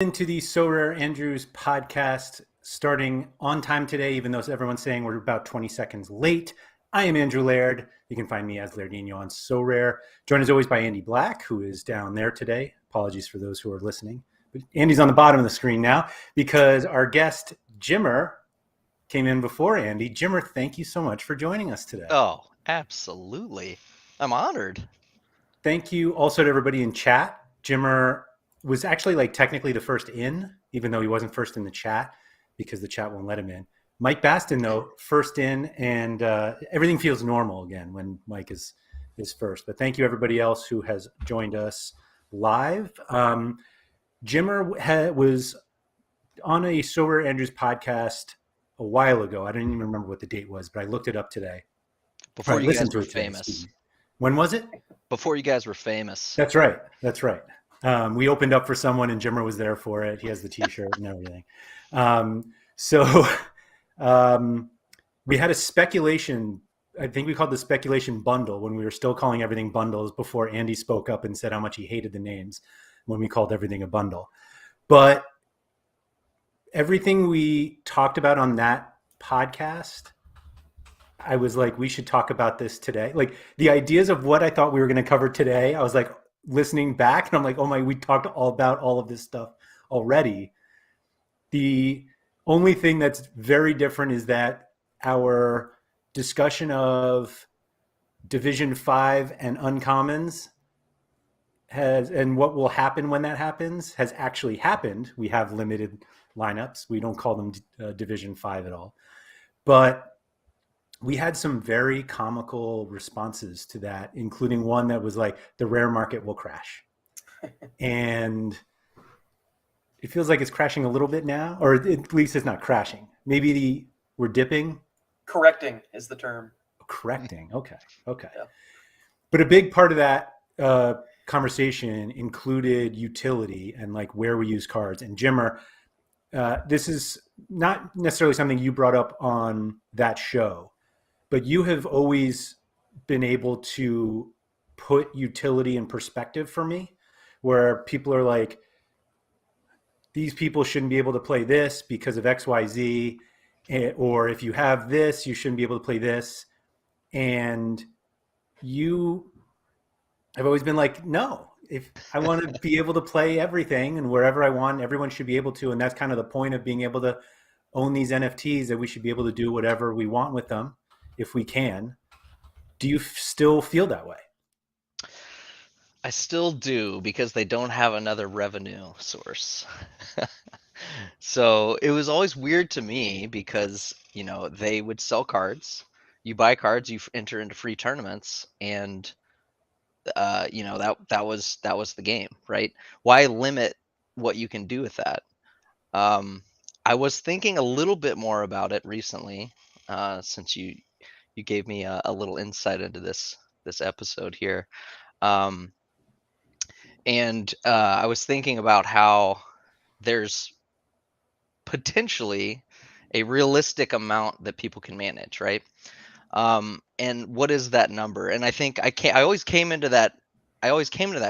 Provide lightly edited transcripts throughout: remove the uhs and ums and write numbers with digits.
Into the SorareAndrews podcast, starting on time today, even though everyone's saying we're about 20 seconds late. I am Andrew Laird. You can find me as Lairdinho on Sorare. Joined as always by Andy Black, who is down there today. Apologies for those who are listening. But Andy's on the bottom of the screen now because our guest, Jimmer, came in before Andy. Jimmer, thank you so much for joining us today. Oh, absolutely. I'm honored. Thank you also to everybody in chat. Jimmer was actually technically the first in, even though he wasn't first in the chat because the chat won't let him in. Mike Baston, though, first in, and everything feels normal again when Mike is first. But thank you everybody else who has joined us live. Jimmer was on a SorareAndrews podcast a while ago. I don't even remember what the date was, but I looked it up today. Before you guys were famous. When was it? Before you guys were famous. That's right. That's right. We opened up for someone and Jimmer was there for it. He has the t-shirt and everything. We had a speculation. I think we called the speculation bundle when we were still calling everything bundles before Andy spoke up and said how much he hated the names when we called everything a bundle. But everything we talked about on that podcast, I was like, we should talk about this today. Like the ideas of what I thought we were going to cover today, I was like, listening back and I'm like, oh my, we talked all about all of this stuff already. The only thing that's very different is that our discussion of Division 5 and uncommons and what will happen when that happens has actually happened. We have limited lineups. We don't call them Division 5 at all. But we had some very comical responses to that, including one that was like, the rare market will crash. And it feels like it's crashing a little bit now, or at least it's not crashing. Maybe we're dipping. Correcting is the term. Correcting. Okay. Yeah. But a big part of that conversation included utility and like where we use cards. And Jimmer, this is not necessarily something you brought up on that show, but you have always been able to put utility in perspective for me, where people are like, these people shouldn't be able to play this because of XYZ, or if you have this, you shouldn't be able to play this. And you have always been like, no, if I want to be able to play everything and wherever I want, everyone should be able to. And that's kind of the point of being able to own these NFTs, that we should be able to do whatever we want with them if we can. Do you still feel that way? I still do, because they don't have another revenue source. So it was always weird to me because, you know, they would sell cards. You buy cards, you enter into free tournaments, and you know, that was the game, right? Why limit what you can do with that? I was thinking a little bit more about it recently, since you gave me a little insight into this episode here. And I was thinking about how there's potentially a realistic amount that people can manage, right? And what is that number? And I think I always came into that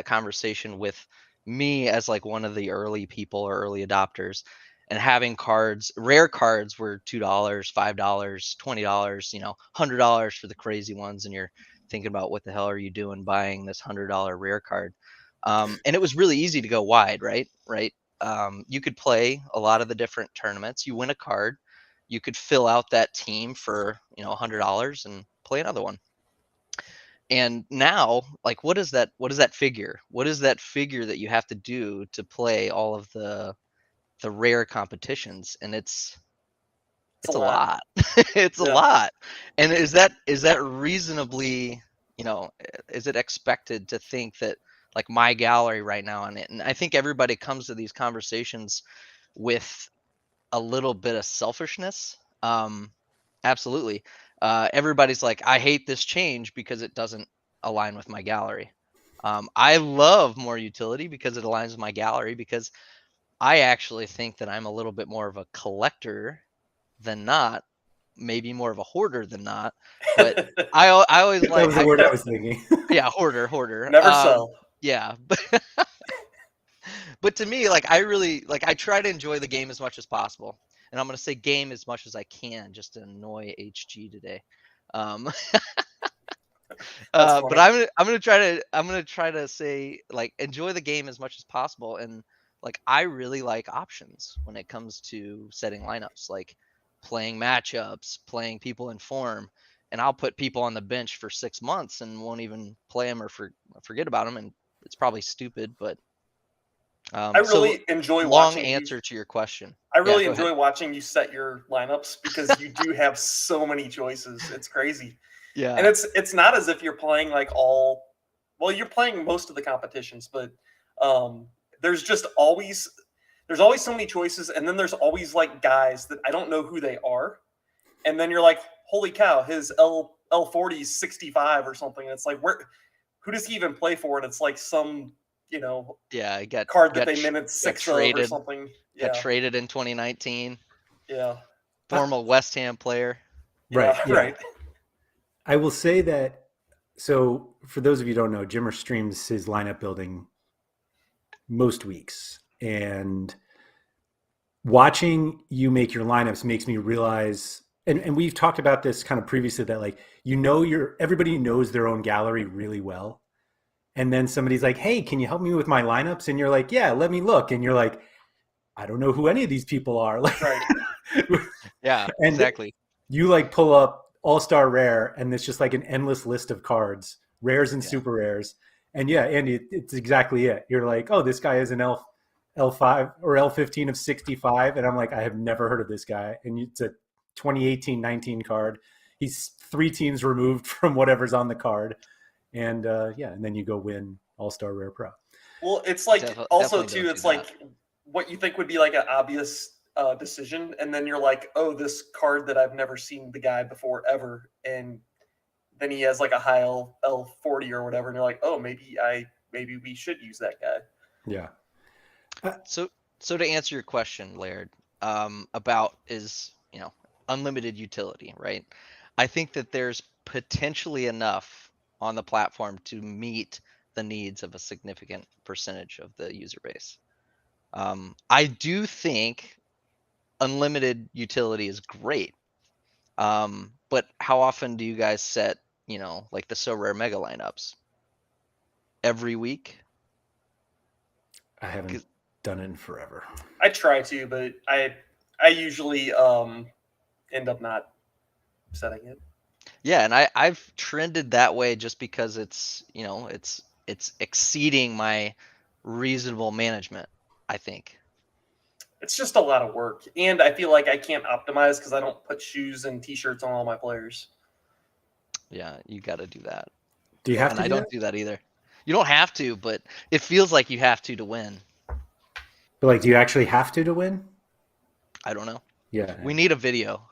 conversation with me as like one of the early people or early adopters, and having cards, rare cards were $2, $5, $20, you know, $100 for the crazy ones, and you're thinking about what the hell are you doing buying this $100 rare card? And it was really easy to go wide, right? You could play a lot of the different tournaments. You win a card, you could fill out that team for, you know, $100 and play another one. And now, like, what is that figure? What is that figure that you have to do to play all of the rare competitions? And it's a lot. It's a lot. And is that reasonably, you know, is it expected to think that like my gallery right now on it? And I think everybody comes to these conversations with a little bit of selfishness. Absolutely. Everybody's like, I hate this change because it doesn't align with my gallery. I love more utility because it aligns with my gallery, because I actually think that I'm a little bit more of a collector than not, maybe more of a hoarder than not. But I always like, that was the word I was thinking. Yeah, hoarder. Never sell. Yeah. But to me, like I really like I try to enjoy the game as much as possible. And I'm gonna say game as much as I can just to annoy HG today. Um, That's but funny. I'm gonna try to say like enjoy the game as much as possible, and like I really like options when it comes to setting lineups, like playing matchups, playing people in form, and I'll put people on the bench for 6 months and won't even play them or forget about them, and it's probably stupid, but I so really enjoy long watching you. answer to your question. I Yeah, really go ahead. enjoy watching you set your lineups because you do have so many choices. It's crazy. And Yeah, it's not as if you're playing like all well, you're playing most of the competitions, but um there's just always there's always so many choices, and then there's always like guys that I don't know who they are. And then you're like, holy cow, his L40 is 65 or something. And it's like who does he even play for? And it's like some, you know, yeah, I card that got they tr- minted got six of or traded something. got Yeah. traded in 2019. Yeah. I, Former West Ham player. right. Yeah. Yeah. Right. I will say that. So, for those of you who don't know, Jimmer streams his lineup building most weeks, and watching you make your lineups makes me realize. And we've talked about this kind of previously that like everybody knows their own gallery really well, and then somebody's like, "Hey, can you help me with my lineups?" And you're like, "Yeah, let me look." And you're like, "I don't know who any of these people are." Like, Right. Yeah, and exactly. you like pull up All Star Rare, and it's just like an endless list of cards, rares and Yeah. super rares. And yeah, Andy, it's exactly it. You're like, oh, this guy is an L5 or L15 of 65, and I'm like, I have never heard of this guy. And it's a 2018-19 card. He's 3 teams removed from whatever's on the card, and yeah, and then you go win All Star Rare Pro. Well, it's like also Definitely too, don't do it's that. like what you think would be like an obvious decision, and then you're like, oh, this card that I've never seen the guy before ever, and then he has like a high L40 or whatever, and you're like, oh, maybe we should use that guy. Yeah. So to answer your question, Laird, about is, unlimited utility, right? I think that there's potentially enough on the platform to meet the needs of a significant percentage of the user base. I do think unlimited utility is great. But how often do you guys set, like the Sorare mega lineups? Every week? I haven't done it in forever. I try to, but I usually end up not setting it. Yeah, and I've trended that way just because it's exceeding my reasonable management, I think. It's just a lot of work, and I feel like I can't optimize because I don't put shoes and t-shirts on all my players. Yeah, you got to do that. Do you have And to I do don't that? do that either. You don't have to, but it feels like you have to win. But like, do you actually have to win? I don't know. Yeah, We need a video.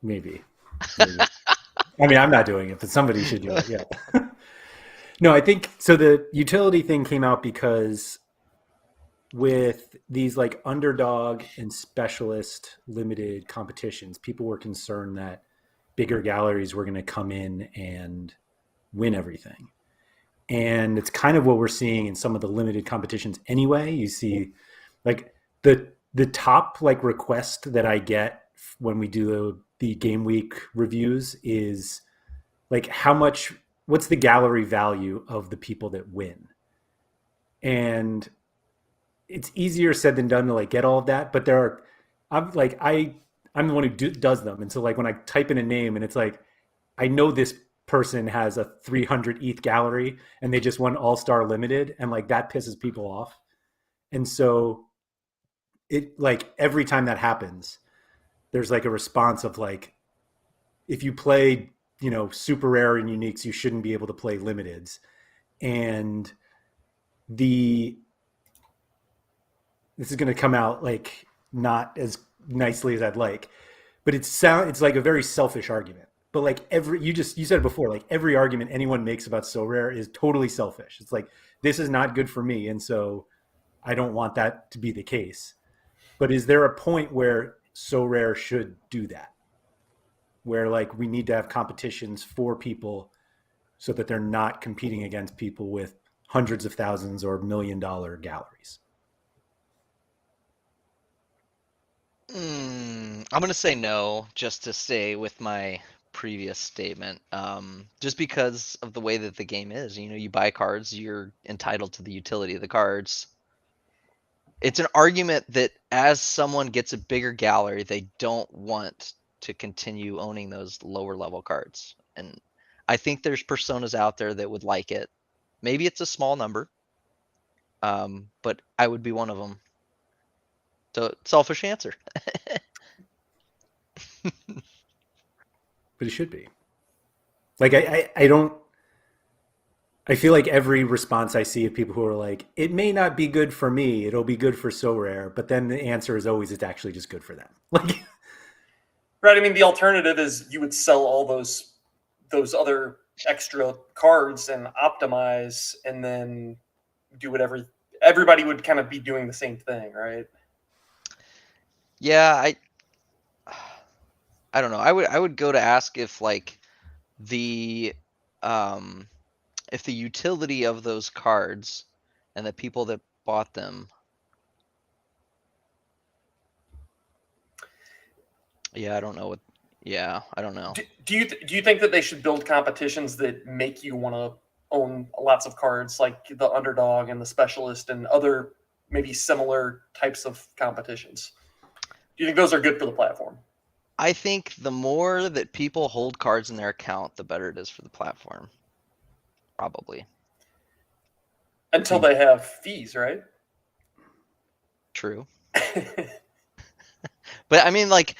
maybe. I mean, I'm not doing it, but somebody should do it. Yeah. No, I think so. The utility thing came out because with these like underdog and specialist limited competitions, people were concerned that bigger galleries were going to come in and win everything. And it's kind of what we're seeing in some of the limited competitions anyway. You see like the top like request that I get when we do the game week reviews is like what's the gallery value of the people that win. And it's easier said than done to like get all of that, but there are I'm the one who does them, and so like when I type in a name and it's like I know this person has a 300 ETH gallery and they just won All Star Limited, and like that pisses people off. And so it like every time that happens, there's like a response of like if you play super rare and uniques, you shouldn't be able to play limiteds. And the this is going to come out like not as nicely as I'd like, but it's like a very selfish argument. But like you said it before, like every argument anyone makes about Sorare is totally selfish. It's like this is not good for me, and so I don't want that to be the case. But is there a point where Sorare should do that, where we need to have competitions for people so that they're not competing against people with hundreds of thousands or $1 million galleries? I'm gonna say no, just to stay with my previous statement. Just because of the way that the game is. You buy cards, you're entitled to the utility of the cards. It's an argument that as someone gets a bigger gallery, they don't want to continue owning those lower level cards. And I think there's personas out there that would like it. Maybe it's a small number, but I would be one of them. So, selfish answer. But it should be. Like I don't. I feel like every response I see of people who are like, it may not be good for me, it'll be good for Sorare, but then the answer is always it's actually just good for them. Like, Right. I mean, the alternative is you would sell all those other extra cards and optimize, and then do whatever. Everybody would kind of be doing the same thing, right? Yeah, I don't know. I would go to ask if like the um if the utility of those cards and the people that bought them. Yeah, I don't know what. Yeah, I don't know. Do you think that they should build competitions that make you want to own lots of cards, like the underdog and the specialist and other maybe similar types of competitions? Do you think those are good for the platform? I think the more that people hold cards in their account, the better it is for the platform. Probably. Until they have fees, right? True. But I mean, like,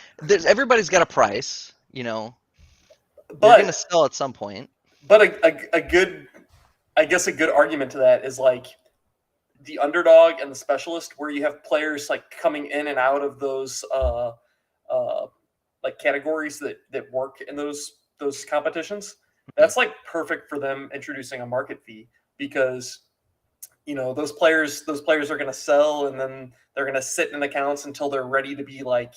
everybody's got a price, They're gonna But sell at some point. but a good, I guess a good argument to that is like the underdog and the specialist, where you have players like coming in and out of those like categories that work in those competitions. That's like perfect for them introducing a market fee, because those players are going to sell, and then they're going to sit in accounts until they're ready to be like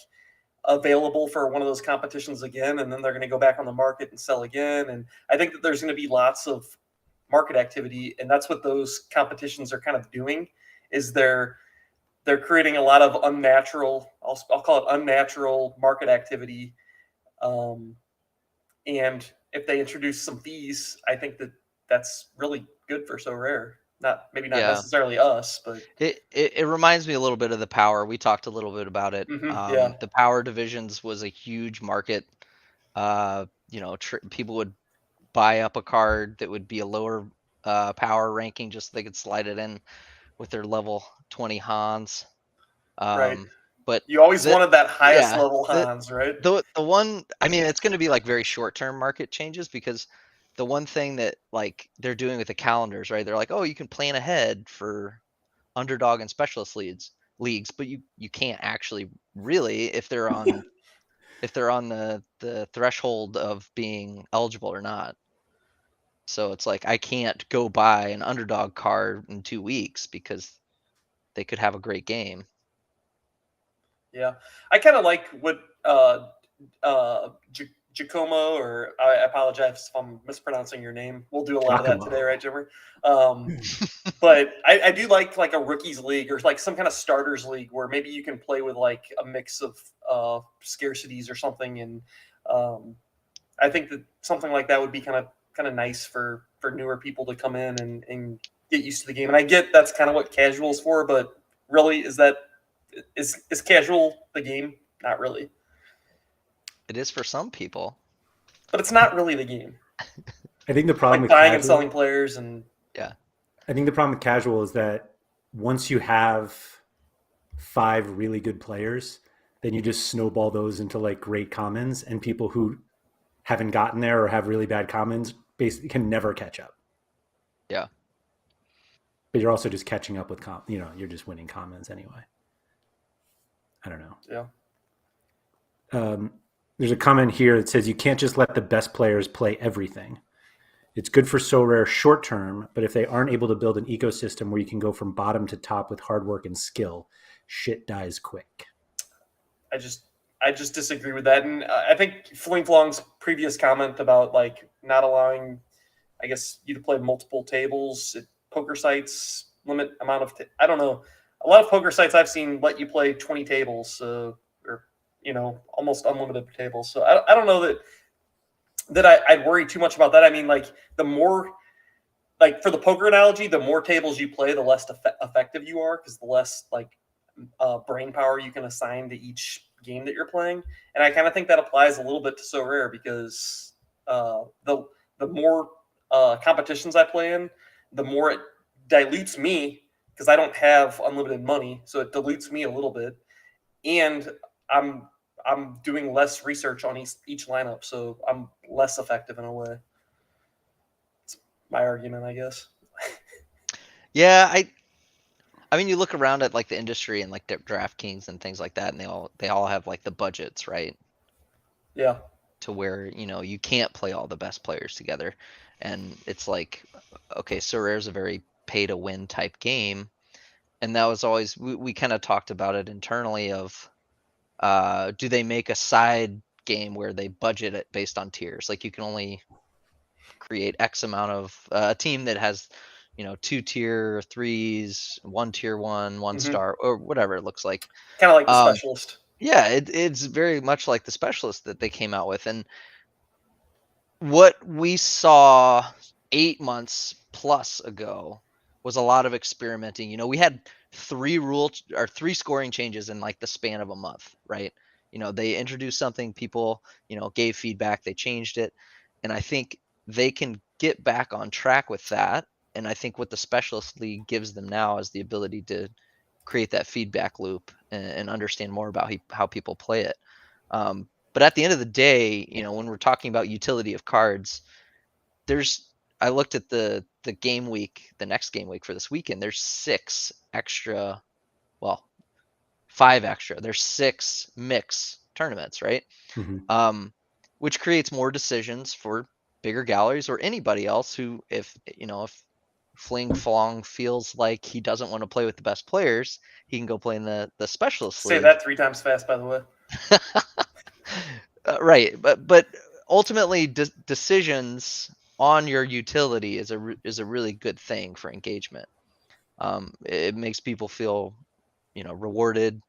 available for one of those competitions again, and then they're going to go back on the market and sell again. And I think that there's going to be lots of market activity, and that's what those competitions are kind of doing, is they're creating a lot of unnatural, I'll call it unnatural market activity. And if they introduce some fees, I think that that's really good for Sorare. Not Yeah. necessarily us, but It reminds me a little bit of the Power. We talked a little bit about it. yeah, The Power divisions was a huge market. People would buy up a card that would be a lower power ranking just so they could slide it in with their level 20 Hans. right. But You always wanted that highest yeah, level Hans, right? the one, I mean, it's going to be like very short-term market changes, because the one thing that like they're doing with the calendars, right? They're like, oh, you can plan ahead for underdog and specialist leagues, but you can't actually really if they're on the threshold of being eligible or not. So it's like I can't go buy an underdog card in 2 weeks because they could have a great game. Yeah, I kind of like what Giacomo, or I apologize if I'm mispronouncing your name. We'll do a lot of that today, right, Jimmer? But I do like a rookies league, or like some kind of starters league, where maybe you can play with like a mix of scarcities or something. And I think that something like that would be kind of nice for newer people to come in and get used to the game. And I get that's kind of what casual is for, but really, is casual the game? Not really. It is for some people. But it's not really the game. I think the problem with buying casual, and selling players, and yeah, I think the problem with casual is that once you have 5 really good players, then you just snowball those into like great commons, and people who haven't gotten there or have really bad commons basically can never catch up. Yeah. But you're also just catching up with you're just winning commons anyway. I don't know. Yeah. There's a comment here that says you can't just let the best players play everything. It's good for Sorare short term, but if they aren't able to build an ecosystem where you can go from bottom to top with hard work and skill, shit dies quick. I just disagree with that, and I think Fling Flong's previous comment about like not allowing, I guess, you to play multiple tables, it poker sites limit amount of. I don't know. A lot of poker sites I've seen let you play 20 tables, or almost unlimited tables. So I don't know that I'd worry too much about that. I mean, like the more, like for the poker analogy, the more tables you play, the less effective you are, because the less like brain power you can assign to each game that you're playing. And I kind of think that applies a little bit to Sorare, because the more competitions I play in, the more it dilutes me, because I don't have unlimited money, so it dilutes me a little bit, and I'm doing less research on each lineup, so I'm less effective in a way. It's my argument, I guess. Yeah, I mean, you look around at like the industry and like DraftKings and things like that, and they all have like the budgets, right? Yeah. To where you can't play all the best players together, and it's like, okay, Sorare is a very pay to win type game, and that was always we kind of talked about it internally of do they make a side game where they budget it based on tiers, like you can only create X amount of a team that has 2 tier 3s, 1 tier 1, 1 star, or whatever it looks like. Kind of like the specialist. Yeah, it's very much like the specialist that they came out with. And what we saw 8 months plus ago was a lot of experimenting. We had 3 scoring changes in like the span of a month, right? They introduced something, people, gave feedback, they changed it. And I think they can get back on track with that. And I think what the specialist league gives them now is the ability to create that feedback loop and understand more about how people play it. But at the end of the day, when we're talking about utility of cards, I looked at the game week, the next game week for this weekend. There's 6 extra, well, 5 extra. There's 6 mix tournaments, right? Mm-hmm. Which creates more decisions for bigger galleries or anybody else who, if Fling Flong feels like he doesn't want to play with the best players, he can go play in the specialist Say league. that 3 times fast, by the way. Right, but ultimately decisions on your utility is a really good thing for engagement. It makes people feel rewarded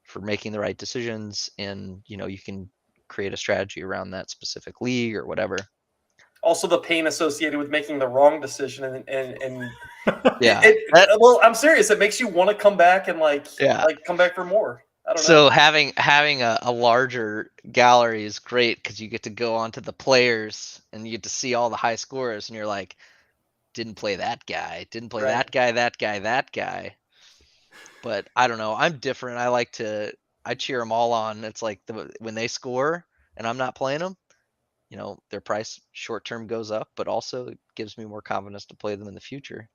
for making the right decisions, and you can create a strategy around that specific league or whatever. Also, the pain associated with making the wrong decision, and yeah, well, I'm serious. It makes you want to come back and like come back for more. I don't know. So having a larger gallery is great because you get to go onto the players and you get to see all the high scorers, and you're like, didn't play that guy, didn't play that guy, that guy, that guy. But I don't know. I'm different. I cheer them all on. It's like when they score and I'm not playing them, their price short term goes up, but also it gives me more confidence to play them in the future.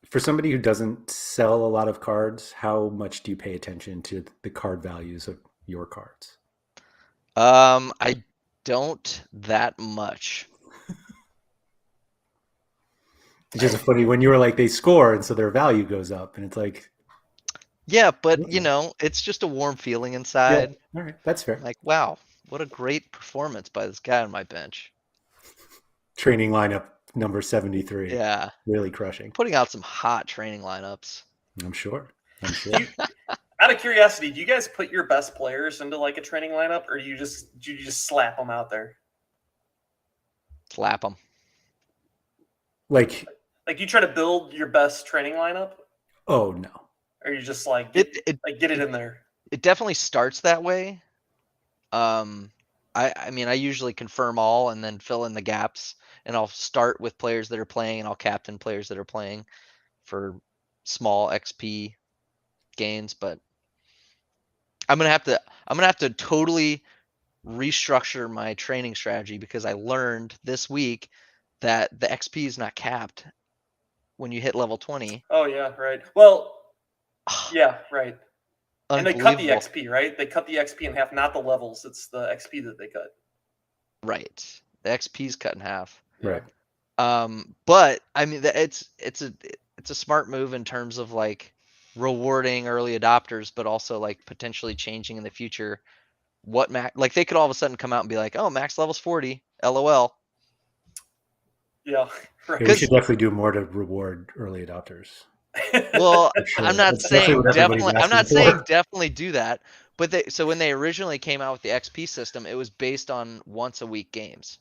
For somebody who doesn't sell a lot of cards, how much do you pay attention to the card values of your cards? I don't that much. It's just funny when you were like, they score, and so their value goes up, and it's like, yeah, but it's just a warm feeling inside. Yeah. All right, that's fair. Like, wow, what a great performance by this guy on my bench. Training lineup number 73. Yeah, really crushing. Putting out some hot training lineups. I'm sure. Out of curiosity, do you guys put your best players into like a training lineup, or do you just slap them out there? Slap them. Like you try to build your best training lineup? Oh no. Or you just like get it in there? It definitely starts that way. I mean, I usually confirm all and then fill in the gaps, and I'll start with players that are playing, and I'll captain players that are playing for small XP gains. But I'm gonna have to totally restructure my training strategy, because I learned this week that the XP is not capped when you hit level 20. Oh yeah, right. Well, yeah, right. And they cut the XP, right? They cut the XP in half, not the levels. It's the XP that they cut. Right. The XP is cut in half. Right. But I mean, it's a smart move in terms of like rewarding early adopters, but also like potentially changing in the future what max. Like they could all of a sudden come out and be like, "Oh, max level's 40, LOL." Yeah, Yeah, we right. should definitely do more to reward early adopters. Well, For sure. I'm not That's definitely saying what everybody's definitely. I'm asking not for. saying definitely do that. But so when they originally came out with the XP system, it was based on once a week games.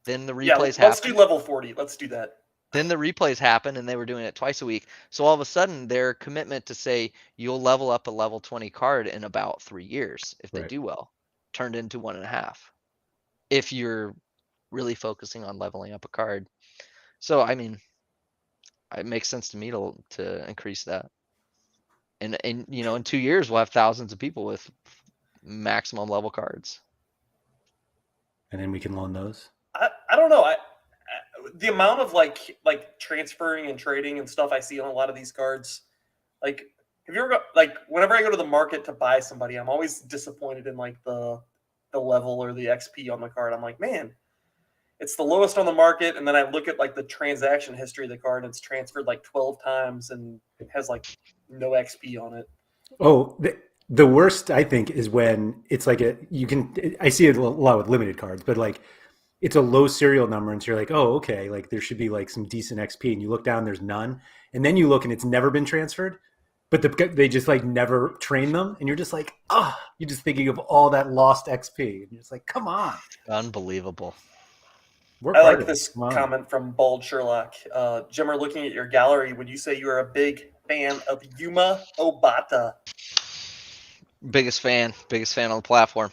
Then the Yeah, replays let's do happened. level 40. Let's do that. Then the replays happened, and they were doing it twice a week. So all of a sudden, their commitment to say you'll level up a level 20 card in about 3 years if they Right. do well turned into 1.5 if you're really focusing on leveling up a card. So I mean, it makes sense to me to increase that. And in 2 years we'll have thousands of people with maximum level cards. And then we can loan those. I don't know. The amount of like transferring and trading and stuff I see on a lot of these cards, like have you ever got like whenever I go to the market to buy somebody, I'm always disappointed in like the level or the XP on the card. I'm like, man, it's the lowest on the market, and then I look at like the transaction history of the card, and it's transferred like 12 times and it has like no XP on it. Oh, the worst I think is when it's like I see it a lot with limited cards, but like it's a low serial number, and so you're like, oh, okay, like there should be like some decent XP, and you look down, there's none, and then you look and it's never been transferred, but they just like never train them, and you're just like, oh, you're just thinking of all that lost XP, and you're just like, come on, Unbelievable. work I like harder. this Come on. comment from Bald Sherlock. Jimmer, looking at your gallery, would you say you are a big fan of Yuma Obata? Biggest fan on the platform.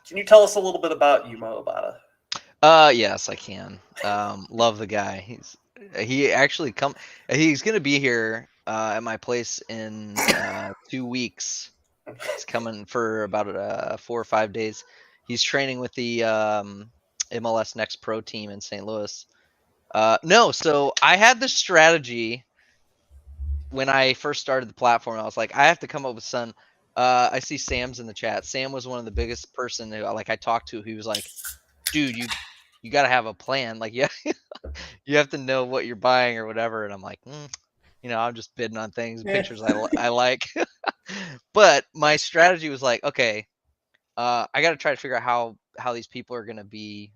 Can you tell us a little bit about Yuma Obata? Yes, I can. Love the guy. He's gonna be here at my place in 2 weeks. He's coming for about 4 or 5 days. He's training with the MLS Next Pro team in St. Louis. No, so I had this strategy when I first started the platform. I was like, I have to come up with some. I see Sam's in the chat. Sam was one of the biggest person who I talked to. He was like, dude, you got to have a plan. Like, yeah, you have to know what you're buying or whatever. And I'm like, I'm just bidding on things, pictures I like. But my strategy was like, okay, I got to try to figure out how these people are going to be,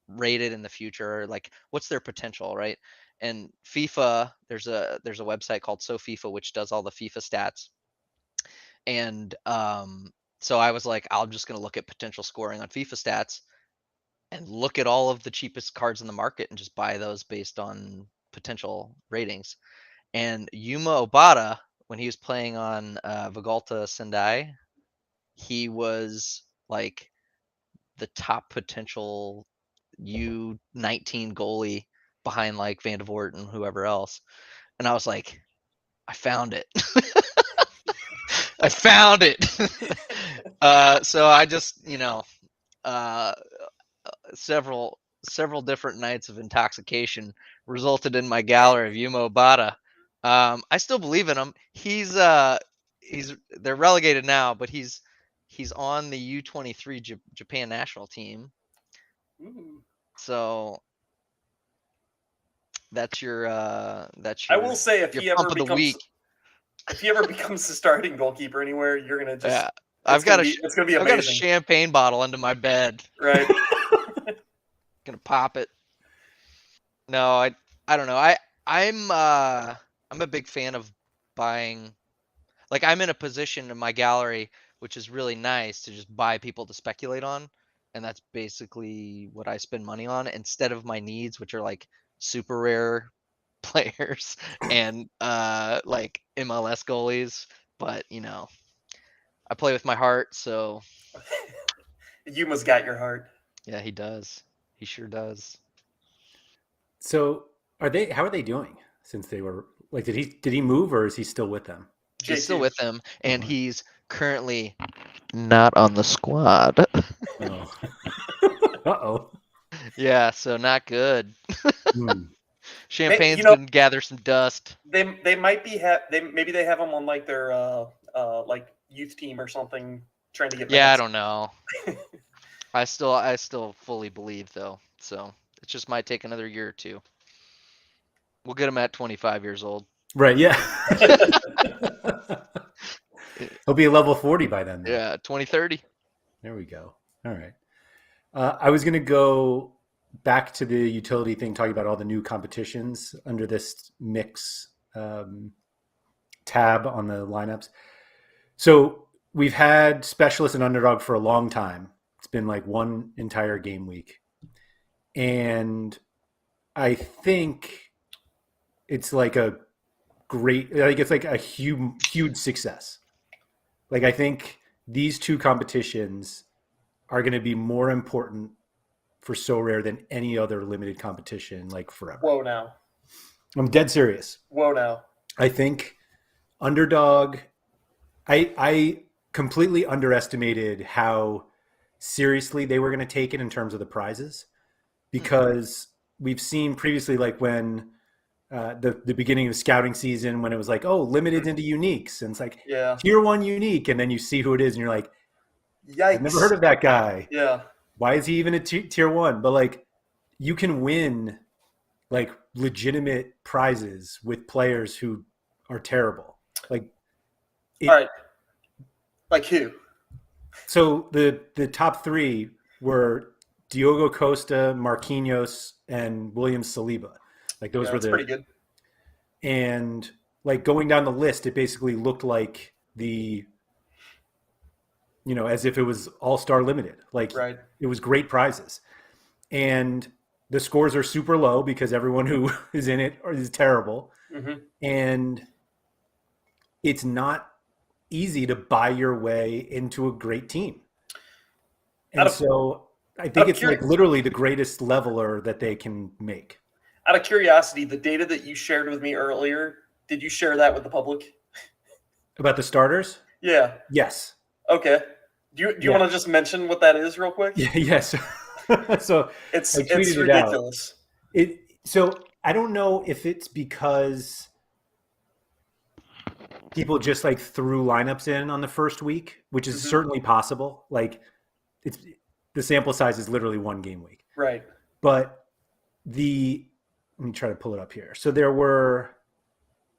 rated in the future. Like, what's their potential, right? And FIFA, there's a website called SoFIFA which does all the FIFA stats. And so I was like, I'm just going to look at potential scoring on FIFA stats and look at all of the cheapest cards in the market and just buy those based on potential ratings. And Yuma Obata, when he was playing on Vigalta Sendai, he was like the top potential U19 goalie behind like Van de Voort and whoever else. And I was like, I found it. I found it. So I just, uh, several different nights of intoxication resulted in my gallery of Yuma Obata. I still believe in him. They're relegated now, but he's on the U23 Japan national team. Ooh. So that's your I will say if your he ever pump of the becomes week. if he ever becomes the starting goalkeeper anywhere, you're gonna just Yeah, it's gonna be I've got a amazing. champagne bottle under my bed. Right. Gonna pop it. No, I don't know. I'm a big fan of buying. Like, I'm in a position in my gallery which is really nice to just buy people to speculate on, and that's basically what I spend money on instead of my needs, which are like super rare players and like MLS goalies. But I play with my heart, so Yuma's got your heart. yeah, he does. He sure does. So how are they doing since they were like, did he move or is he still with them? He's still J2. with them, and Uh-huh. he's currently not on the squad. Oh. Uh-oh. Yeah, so not good. Hmm. Champagne's You know, gonna gather some dust. they might be maybe they have him on like their like youth team or something trying to get Yeah, I minutes. don't know. I still fully believe though, so it just might take another year or two. We'll get him at 25 years old. Right, yeah. He'll be a level 40 by then. Yeah, 2030. There we go. All right. I was going to go back to the utility thing, talking about all the new competitions under this mix tab on the lineups. So we've had specialist and underdog for a long time. It's been like one entire game week. And I think it's like a it's like a huge success. Like I think these two competitions are going to be more important for Sorare than any other limited competition like forever. Whoa, now. I'm dead serious. Whoa, now. I think underdog. I completely underestimated how seriously they were going to take it in terms of the prizes, because we've seen previously, like when the beginning of scouting season, when it was like, oh, limited into uniques, and it's like tier 1 unique, and then you see who it is, and you're like, yikes! I've never heard of that guy. Yeah. Why is he even a tier 1? But like, you can win like legitimate prizes with players who are terrible. Like, all right. Like who? So the top three were Diogo Costa, Marquinhos, and William Saliba. Like those were pretty good. And like going down the list, it basically looked like as if it was All-Star Limited. Like It was great prizes. And the scores are super low because everyone who is in it is terrible. Mm-hmm. And it's not easy to buy your way into a great team. And so I think it's like literally the greatest leveler that they can make. Out of curiosity, the data that you shared with me earlier, did you share that with the public? About the starters? Yeah. Yes. Okay. Do you want to just mention what that is real quick? Yeah, yes. So it's ridiculous. So I don't know if it's because people just like threw lineups in on the first week, which is certainly possible. Like the sample size is literally one game week. Right. But let me try to pull it up here. So there were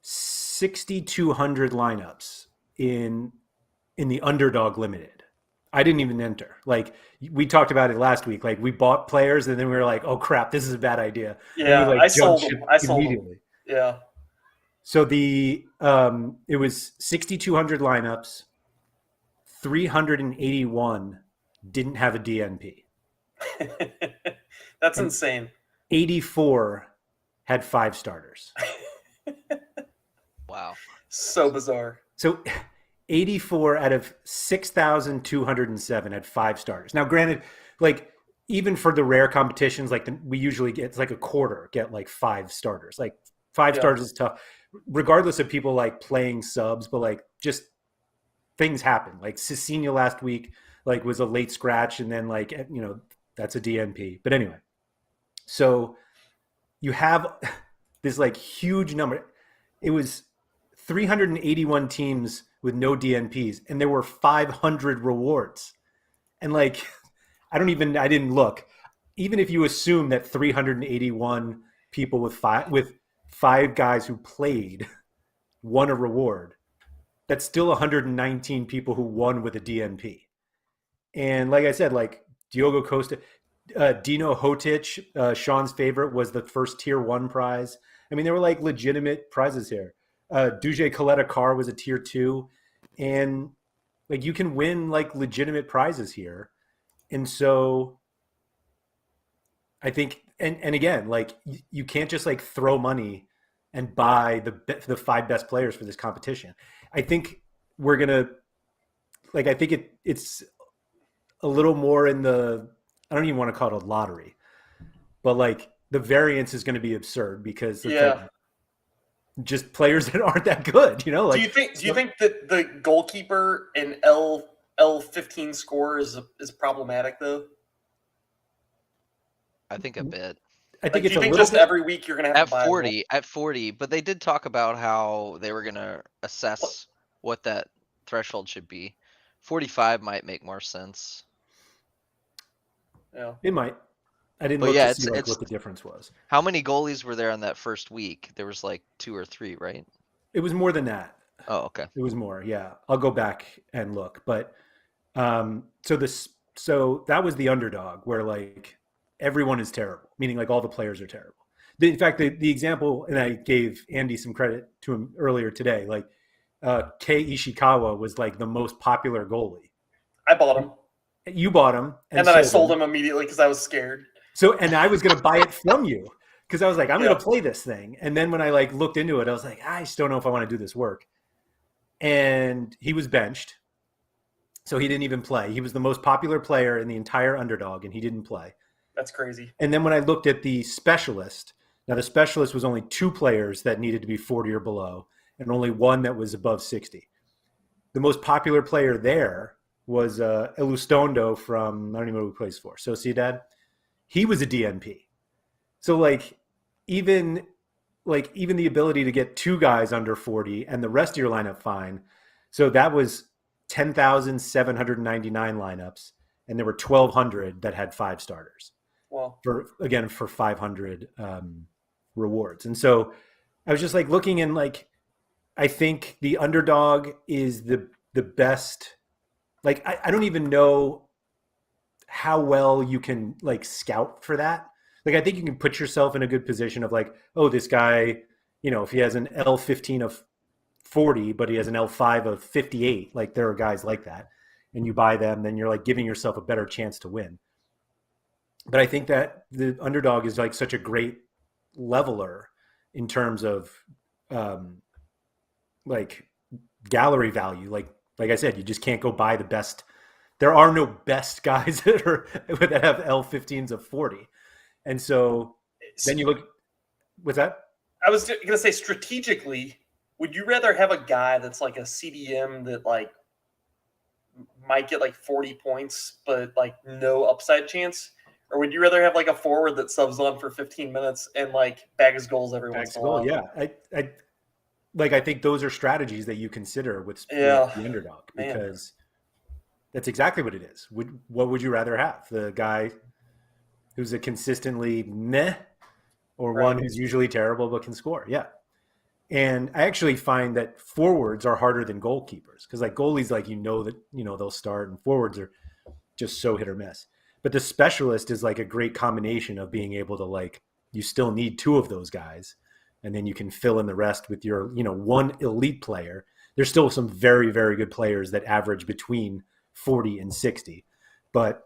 6,200 lineups in the underdog limited. I didn't even enter. Like we talked about it last week. Like we bought players and then we were like, oh crap, this is a bad idea. Yeah, we, like, I sold them. Yeah. So it was 6,200 lineups. 381 didn't have a DNP. That's insane. 84 had 5 starters. Wow. So bizarre. So 84 out of 6,207 had 5 starters. Now, granted, like even for the rare competitions, like we usually get, it's like a quarter get like 5 starters. Like 5 starters is tough, regardless of people like playing subs, but like just things happen. Like Cecina last week, like was a late scratch, and then like that's a DNP. But anyway, so you have this like huge number. It was 381 teams with no DNPs, and there were 500 rewards. And like, I didn't look. Even if you assume that 381 people with five guys who played won a reward, that's still 119 people who won with a DNP. And like I said, like Diogo Costa, Dino Hotic, Sean's favorite, was the first tier 1 prize. I mean, there were like legitimate prizes here. Duje Coletta Carr was a tier 2, and like you can win like legitimate prizes here. And so I think, and again, like you can't just like throw money and buy the 5 best players for this competition. I think we're gonna I think it's a little more in I don't even want to call it a lottery, but like the variance is going to be absurd because like just players that aren't that good, Like, do you think that the goalkeeper in L15 score is problematic though? I think a bit. I think do you think just every week you're gonna have to buy 40, but they did talk about how they were gonna assess what that threshold should be. 45 might make more sense. Yeah, it might. I didn't look to see what the difference was. How many goalies were there on that first week? There was like 2 or 3, right? It was more than that. Oh, okay. It was more. Yeah, I'll go back and look. But so that was the underdog, where like everyone is terrible, meaning like all the players are terrible. In fact, the example, and I gave Andy some credit to him earlier today, like Kei Ishikawa was like the most popular goalie. I bought him. You bought him and then I sold him immediately because I was scared. So, and I was going to buy it from you because I was like, I'm Yeah. going to play this thing. And then when I like looked into it, I was like, I just don't know if I want to do this work. And he was benched. So he didn't even play. He was the most popular player in the entire underdog, and he didn't play. That's crazy. And then when I looked at the specialist, now the specialist was only 2 players that needed to be 40 or below, and only 1 that was above 60. The most popular player there was Elustondo from, I don't even know who he plays for, Sociedad. He was a DNP. So like even the ability to get 2 guys under 40 and the rest of your lineup fine. So that was 10,799 lineups, and there were 1,200 that had 5 starters. Wow. For 500 rewards. And so I was just like looking, and like I think the underdog is the best. Like I don't even know how well you can like scout for that. Like I think you can put yourself in a good position of like, oh, this guy, if he has an L15 of 40, but he has an L5 of 58, like there are guys like that, and you buy them, then you're like giving yourself a better chance to win. But I think that the underdog is like such a great leveler in terms of like gallery value. Like I said, you just can't go buy the best. There are no best guys that have L15s of 40. And so then you look, what's that? I was going to say, strategically, would you rather have a guy that's like a CDM that like might get like 40 points, but like no upside chance? Or would you rather have like a forward that subs on for 15 minutes and like bags goals every once in a while? Yeah. I think those are strategies that you consider with Yeah. the underdog, Man. because that's exactly what it is. What would you rather have? The guy who's a consistently meh, or Right. one who's usually terrible but can score? Yeah. And I actually find that forwards are harder than goalkeepers, because like goalies, like they'll start, and forwards are just so hit or miss. But the specialist is like a great combination of being able to like, you still need 2 of those guys, and then you can fill in the rest with your, 1 elite player. There's still some very, very good players that average between 40 and 60. But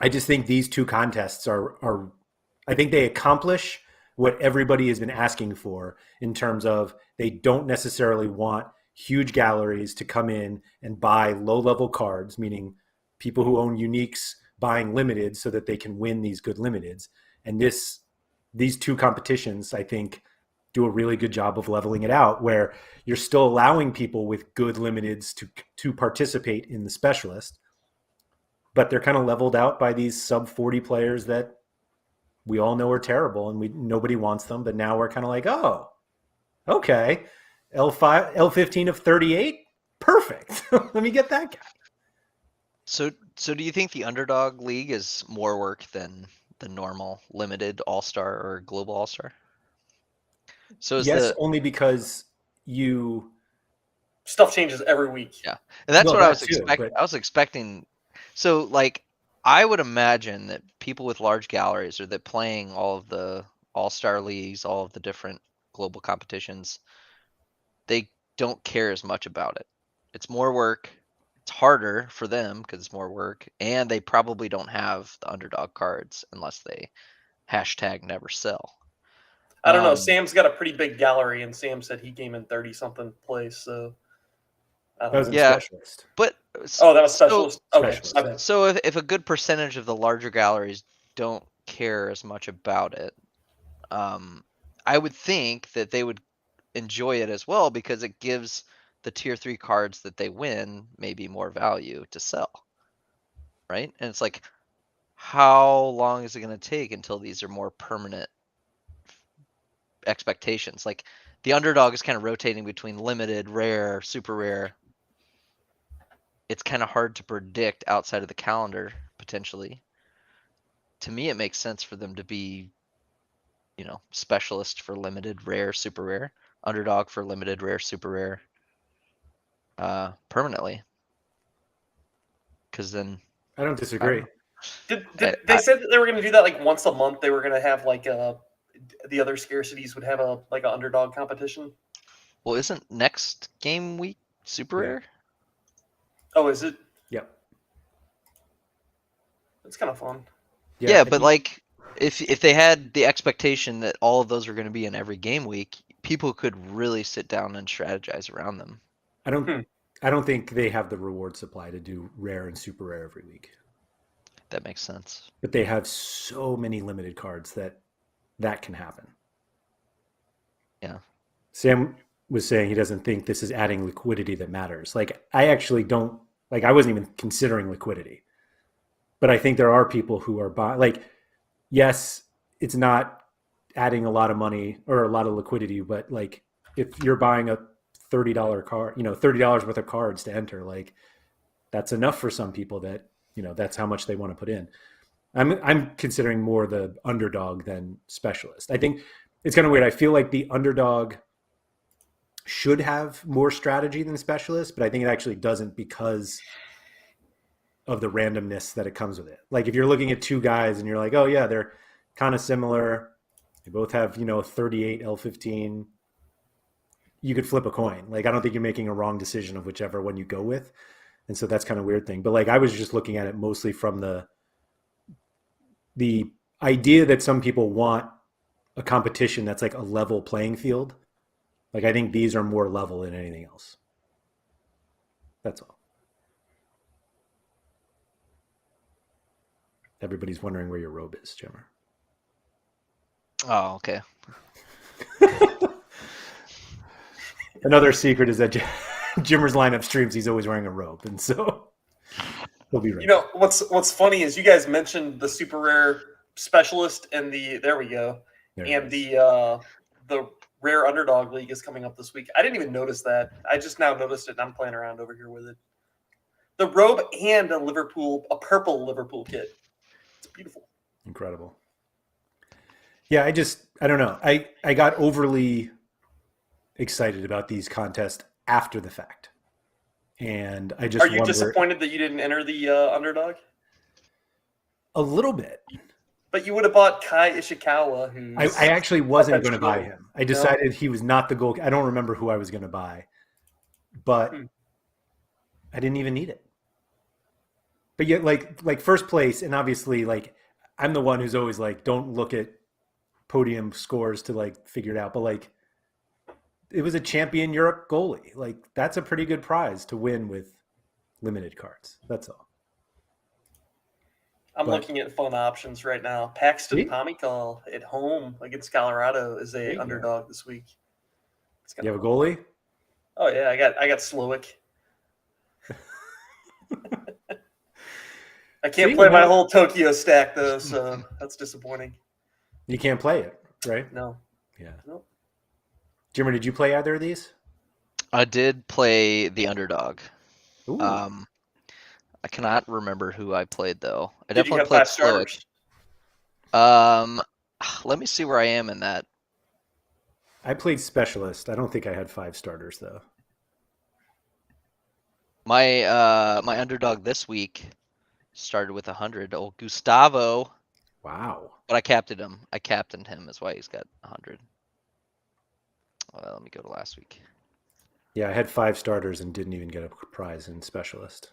I just think these 2 contests are I think they accomplish what everybody has been asking for, in terms of they don't necessarily want huge galleries to come in and buy low-level cards, meaning people who own uniques buying limiteds so that they can win these good limiteds. And these 2 competitions, I think, do a really good job of leveling it out, where you're still allowing people with good limiteds to participate in the specialist, but they're kind of leveled out by these sub 40 players that we all know are terrible, and nobody wants them. But now we're kind of like, oh, okay, L15 of 38, perfect. Let me get that guy. So do you think the underdog league is more work than the normal limited all-star or global all-star? So yes, only because stuff changes every week. Yeah, and that's Well, what I that was too, expecting. but- I was expecting. So like, I would imagine that people with large galleries, or that playing all of the all-star leagues, all of the different global competitions, they don't care as much about it. It's more work. It's harder for them because it's more work, and they probably don't have the underdog cards unless they #never sell. I don't know. Sam's got a pretty big gallery, and Sam said he came in 30-something place. So I That don't was know. in Yeah. specialist. But Oh, that was specialist. Okay, Specialist. my bad. So if a good percentage of the larger galleries don't care as much about it, I would think that they would enjoy it as well, because it gives the tier 3 cards that they win maybe more value to sell, right? And it's like, how long is it going to take until these are more permanent expectations? Like, the underdog is kind of rotating between limited, rare, super rare. It's kind of hard to predict outside of the calendar, potentially. To me, it makes sense for them to be, specialist for limited, rare, super rare, underdog for limited, rare, super rare, permanently. Because then I don't disagree. Did they said that they were going to do that like once a month? They were going to have like the other scarcities would have a like an underdog competition. Well, isn't next game week super Yeah. rare? Oh, is it? Yep. It's kind of fun. Yeah, I but think- like if they had the expectation that all of those are going to be in every game week, people could really sit down and strategize around them. I don't think they have the reward supply to do rare and super rare every week. That makes sense. But they have so many limited cards that can happen. Yeah. Sam was saying he doesn't think this is adding liquidity that matters. Like, I actually don't, like, I wasn't even considering liquidity. But I think there are people who are buying, like, yes, it's not adding a lot of money or a lot of liquidity, but like, if you're buying a $30 card, $30 worth of cards to enter, like, that's enough for some people that, that's how much they want to put in. I'm considering more the underdog than specialist. I think it's kind of weird. I feel like the underdog should have more strategy than specialist, but I think it actually doesn't because of the randomness that it comes with it. Like, if you're looking at two guys and you're like, oh yeah, they're kind of similar. They both have, 38 L15. You could flip a coin. Like, I don't think you're making a wrong decision of whichever one you go with. And so that's kind of a weird thing. But like, I was just looking at it mostly from the idea that some people want a competition that's like a level playing field. Like, I think these are more level than anything else. That's all. Everybody's wondering where your robe is, Jimmer. Oh, okay. Another secret is that Jimmer's lineup streams, he's always wearing a robe. And so he'll be right. What's funny is you guys mentioned the super rare specialist and there we go. There And it is. the rare underdog league is coming up this week. I didn't even notice that. I just now noticed it and I'm playing around over here with it. The robe and a purple Liverpool kit. It's beautiful. Incredible. Yeah, I don't know. I got overly excited about these contests after the fact. And I just Are you disappointed that you didn't enter the underdog? A little bit. But you would have bought Kai Ishikawa, who's I actually wasn't going to buy perpetual. him. I decided he was not the goal. I don't remember who I was going to buy, but I didn't even need it. But yet, like first place, and obviously, like, I'm the one who's always like, don't look at podium scores to like figure it out. But like, it was a champion Europe goalie. Like, that's a pretty good prize to win with limited cards. That's all. I'm looking at fun options right now. Paxton Pomykal at home against Colorado is a underdog this week. You have a goalie? Oh yeah, I got Slowick. I can't play my whole Tokyo stack though, so that's disappointing. You can't play it, right? No. Yeah. Nope. Jimmer, did you play either of these? I did play the underdog. Ooh. I cannot remember who I played though. I Did you definitely have played 5 starters? Slowick. Let me see where I am in that. I played specialist. I don't think I had 5 starters though. My my underdog this week started with 100. Oh, Gustavo. Wow. But I captained him. I captained him. That's why he's got 100. Well, let me go to last week. Yeah, I had 5 starters and didn't even get a prize in specialist.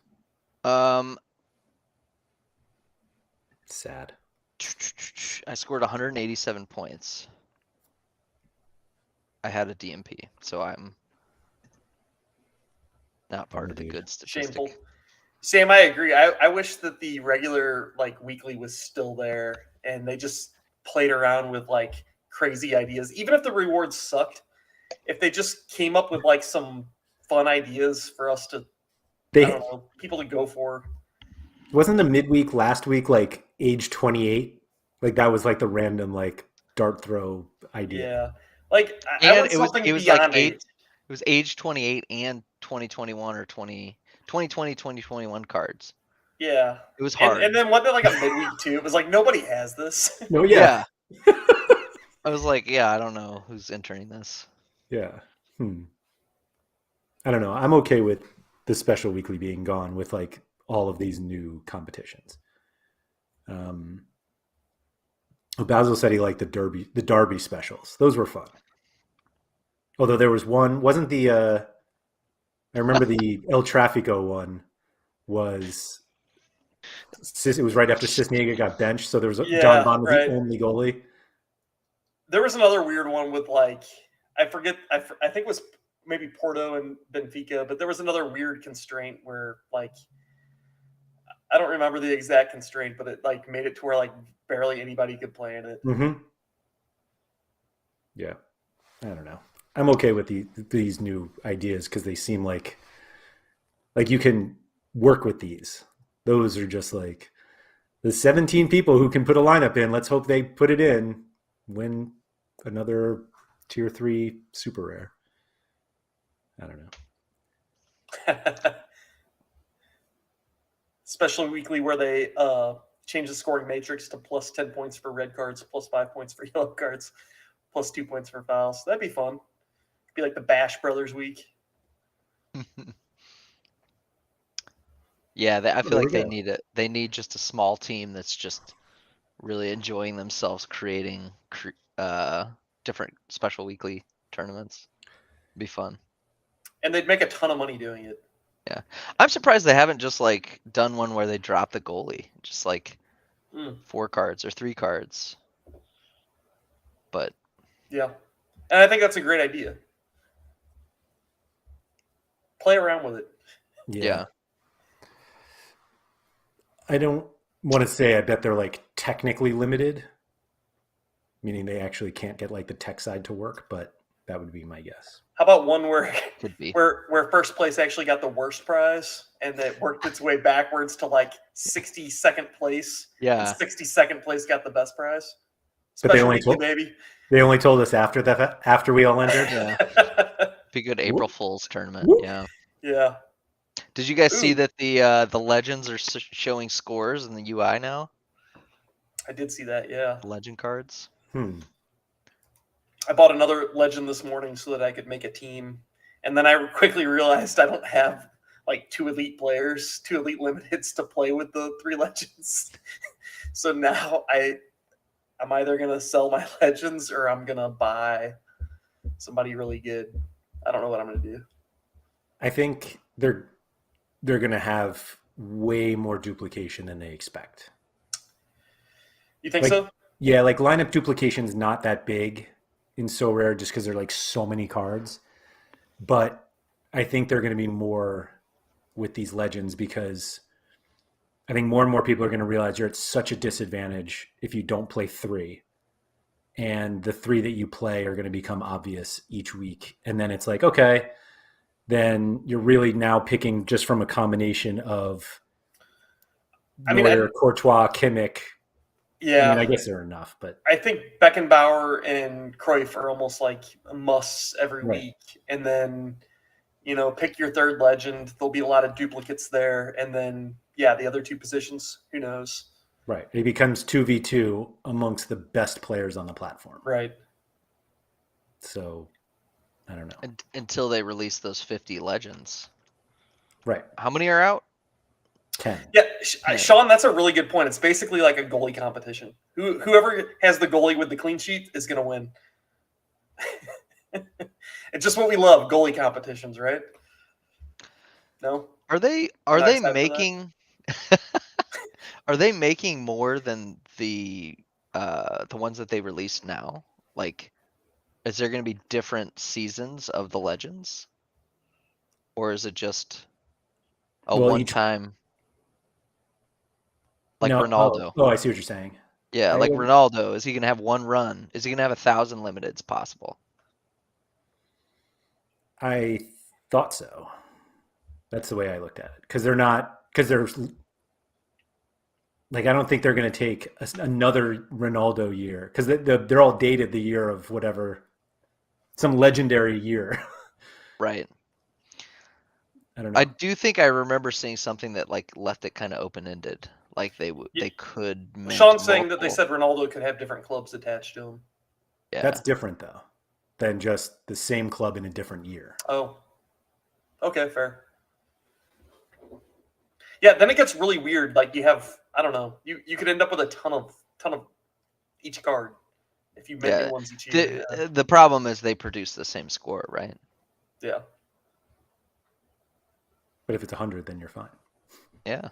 Sad. I scored 187 points. I had a DMP, so I'm not part of the good statistic. Shameful. Sam, I agree. I wish that the regular like weekly was still there and they just played around with like crazy ideas. Even if the rewards sucked, if they just came up with like some fun ideas for us to, I don't know, people to go for. Wasn't the midweek last week like age 28? Like, that was like the random like dart throw idea. Yeah. Like, And I want something it was beyond like age. it was age 28 and 2021 or 2020, 2021 cards. Yeah. It was hard. And then wasn't it like a midweek too? It was like nobody has this. No, yeah. I was like, yeah, I don't know who's entering this. Yeah. I don't know. I'm okay with the special weekly being gone with like all of these new competitions. Basil said he liked the Derby specials. Those were fun. Although there was one, wasn't the I remember the El Trafico one was it was right after Cisniega got benched, so there was John Yeah, Bond was the right. only goalie. There was another weird one with like I forget. I think it was maybe Porto and Benfica, but there was another weird constraint where like I don't remember the exact constraint, but it like made it to where like barely anybody could play in it. Mm-hmm. Yeah, I don't know. I'm okay with these new ideas because they seem like you can work with these. Those are just like the 17 people who can put a lineup in. Let's hope they put it in. Win another tier 3 super rare. I don't know. Especially weekly where they change the scoring matrix to plus 10 points for red cards, plus 5 points for yellow cards, plus 2 points for fouls. That'd be fun. It'd be like the Bash Brothers week. Yeah, I feel There we like they go. need it. They need just a small team that's just really enjoying themselves creating different special weekly tournaments. Be fun. And they'd make a ton of money doing it. Yeah, I'm surprised they haven't just like done one where they drop the goalie, just like 4 cards or 3 cards. But yeah, and I think that's a great idea. Play around with it. yeah. I don't want to say I bet they're like technically limited, meaning they actually can't get like the tech side to work, but that would be my guess. How about one where Could be. where first place actually got the worst prize and it worked its way backwards to like 62nd place. Yeah. And 62nd place got the best prize. But they Special only weekly, told, baby. they only told us after we all entered. Yeah. Be good April Fool's tournament. Whoop. Yeah. Yeah. Did you guys see Ooh. that the legends are showing scores in the UI now? I did see that, yeah. Legend cards. I bought another legend this morning so that I could make a team. And then I quickly realized I don't have like 2 elite players, 2 elite limiteds to play with the 3 legends. So now I'm either going to sell my legends or I'm going to buy somebody really good. I don't know what I'm going to do. I think they're going to have way more duplication than they expect. You think so? Yeah, like lineup duplication is not that big in Sorare just because there are like so many cards. But I think they're going to be more with these legends because I think more and more people are going to realize you're at such a disadvantage if you don't play 3. And the 3 that you play are going to become obvious each week. And then it's like, okay, then you're really now picking just from a combination of Neuer, Courtois, Kimmich. Yeah. I mean, I guess they're enough, but I think Beckenbauer and Cruyff are almost like musts every week. And then, pick your 3rd legend. There'll be a lot of duplicates there. And then, yeah, the other 2 positions, who knows? Right. It becomes 2v2 amongst the best players on the platform. Right. So, I don't know. Until they release those 50 legends. Right. How many are out? 10. Yeah, Sean, that's a really good point. It's basically like a goalie competition. Whoever has the goalie with the clean sheet is going to win. It's just what we love, goalie competitions, right? No? Are they making are they making more than the ones that they released now? Like, is there going to be different seasons of the legends? Or is it just a one-time like Ronaldo? Oh, I see what you're saying. Yeah, like Ronaldo. Is he going to have one run? Is he going to have 1,000 limiteds possible? I thought so. That's the way I looked at it. Because there's like, I don't think they're going to take another Ronaldo year because they're all dated the year of whatever, some legendary year. Right. I don't know. I do think I remember seeing something that like left it kind of open-ended. Like they could. Sean's saying that they said Ronaldo could have different clubs attached to him. Yeah. That's different though than just the same club in a different year. Oh, okay, fair. Yeah, then it gets really weird. Like you have, I don't know, you could end up with a ton of each card if you make new ones each year. The problem is they produce the same score, right? Yeah. But if it's 100, then you're fine. Yeah.